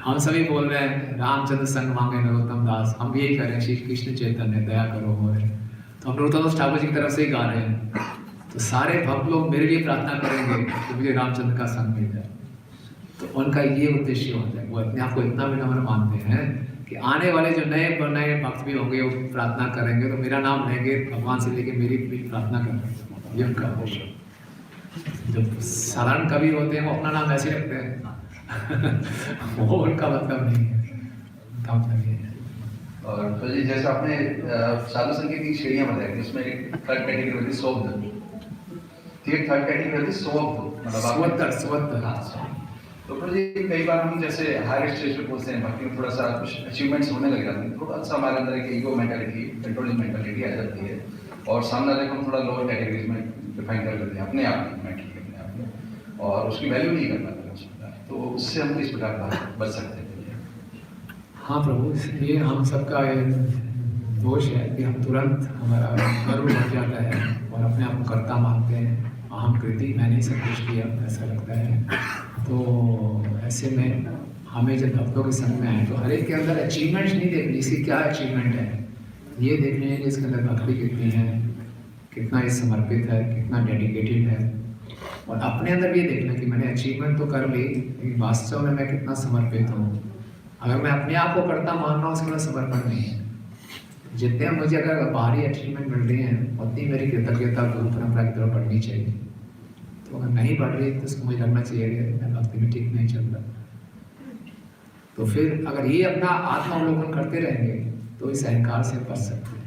हम सभी बोल रहे हैं रामचंद्र संग मांगे नरोत्तम दास, हम भी यही करें श्री कृष्ण चैतन्य दया करो मोरे, तो हम नरोत्तम दास ठाकुर जी की तरफ से ही गा रहे हैं। तो सारे भक्त लोग मेरे लिए प्रार्थना करेंगे कि मुझे रामचंद्र का संग मिल जाए, तो उनका ये उद्देश्य होता है। वो अपने आप को इतना विनम्र मानते हैं कि आने वाले जो नए भक्त भी होंगे वो प्रार्थना करेंगे तो मेरा नाम लेंगे भगवान से लेके मेरी भी प्रार्थना करेंगे। ये उनका उद्देश्य। जो साधारण कवि होते हैं वो अपना नाम ऐसे रखते हैं वो उनका मतलब नहीं है, उनका मतलब ये है। और तो जी जैसे आपने साधु संगीत की श्रेणियां बताई, उसमें एक थर्ड कैटेगरी होती है सोब्द, एक थर्ड कैटेगरी होती है सोब्द, मतलब स्वतर। तो फिर जी कई बार हम जैसे हायर स्टेज पे पहुंचते हैं, भक्ति में थोड़ा सा कुछ अचीवमेंट्स होने लग जाते हैं, थोड़ा सा हमारे अंदर एक ईगो मेंटालिटी, कंट्रोलिंग मेंटालिटी आ जाती है और सामने वाले को हम थोड़ा लोअर कैटेगरीज में डिफाइन कर देते हैं अपने आप मेंटली, अपने आप में, और उसकी वैल्यू नहीं कर पाते। तो उससे हम किस प्रकार बच सकते हैं? हाँ प्रभु, ये हम सबका दोष है कि हम तुरंत हमारा गर्व बढ़ जाता है और अपने आप को कर्ता मानते हैं, अहम कृति मैंने सब कुछ किया ऐसा लगता है। तो ऐसे में हमें जब भक्तों के संग में आए तो हर एक के अंदर अचीवमेंट्स नहीं देखनी, इसकी क्या अचीवमेंट है ये देखने हैं कि इसके अंदर भक्ति कितनी है, कितना ये समर्पित है, कितना डेडिकेटेड है, और अपने अंदर ये देखना कि मैंने अचीवमेंट तो कर ली लेकिन वास्तव में मैं कितना समर्पित हूँ। अगर मैं अपने आप को करता मान रहा हूँ उसके अंदर समर्पण नहीं है। जितने मुझे अगर बाहरी अचीवमेंट मिल रही हैं उतनी मेरी कृतज्ञता गुरु परंपरा की तरफ बढ़नी चाहिए। तो अगर नहीं बढ़ रही तो उसको मुझे लगना चाहिए कि मैं भक्ति में ठीक नहीं चल रहा। तो फिर अगर ये अपना आत्मावलोकन करते रहेंगे तो इस अहंकार से बच सकते हैं।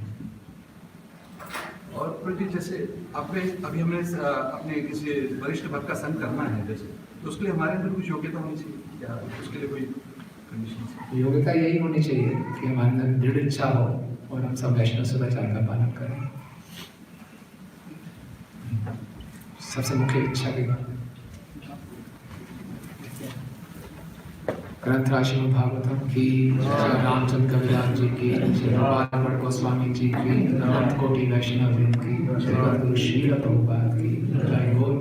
और प्रदीप जैसे आपने अभी हमने अपने किसी वरिष्ठ भक्त का संग करना है जैसे, तो उसके लिए हमारे अंदर कुछ योग्यता होनी चाहिए या उसके लिए कोई कंडीशन? योग्यता यही होनी चाहिए कि हमारे अंदर दृढ़ इच्छा हो और हम सब वैष्णव सदाचार का पालन करें। सबसे मुख्य इच्छा की बात। ग्रंथ राशि में भागवतम की, रामचंद्र कविराज जी की, भगवान गोस्वामी जी की, अनंत कोटि वैष्णव की, जगत गुरु श्रील प्रभुपाद की, जय गौर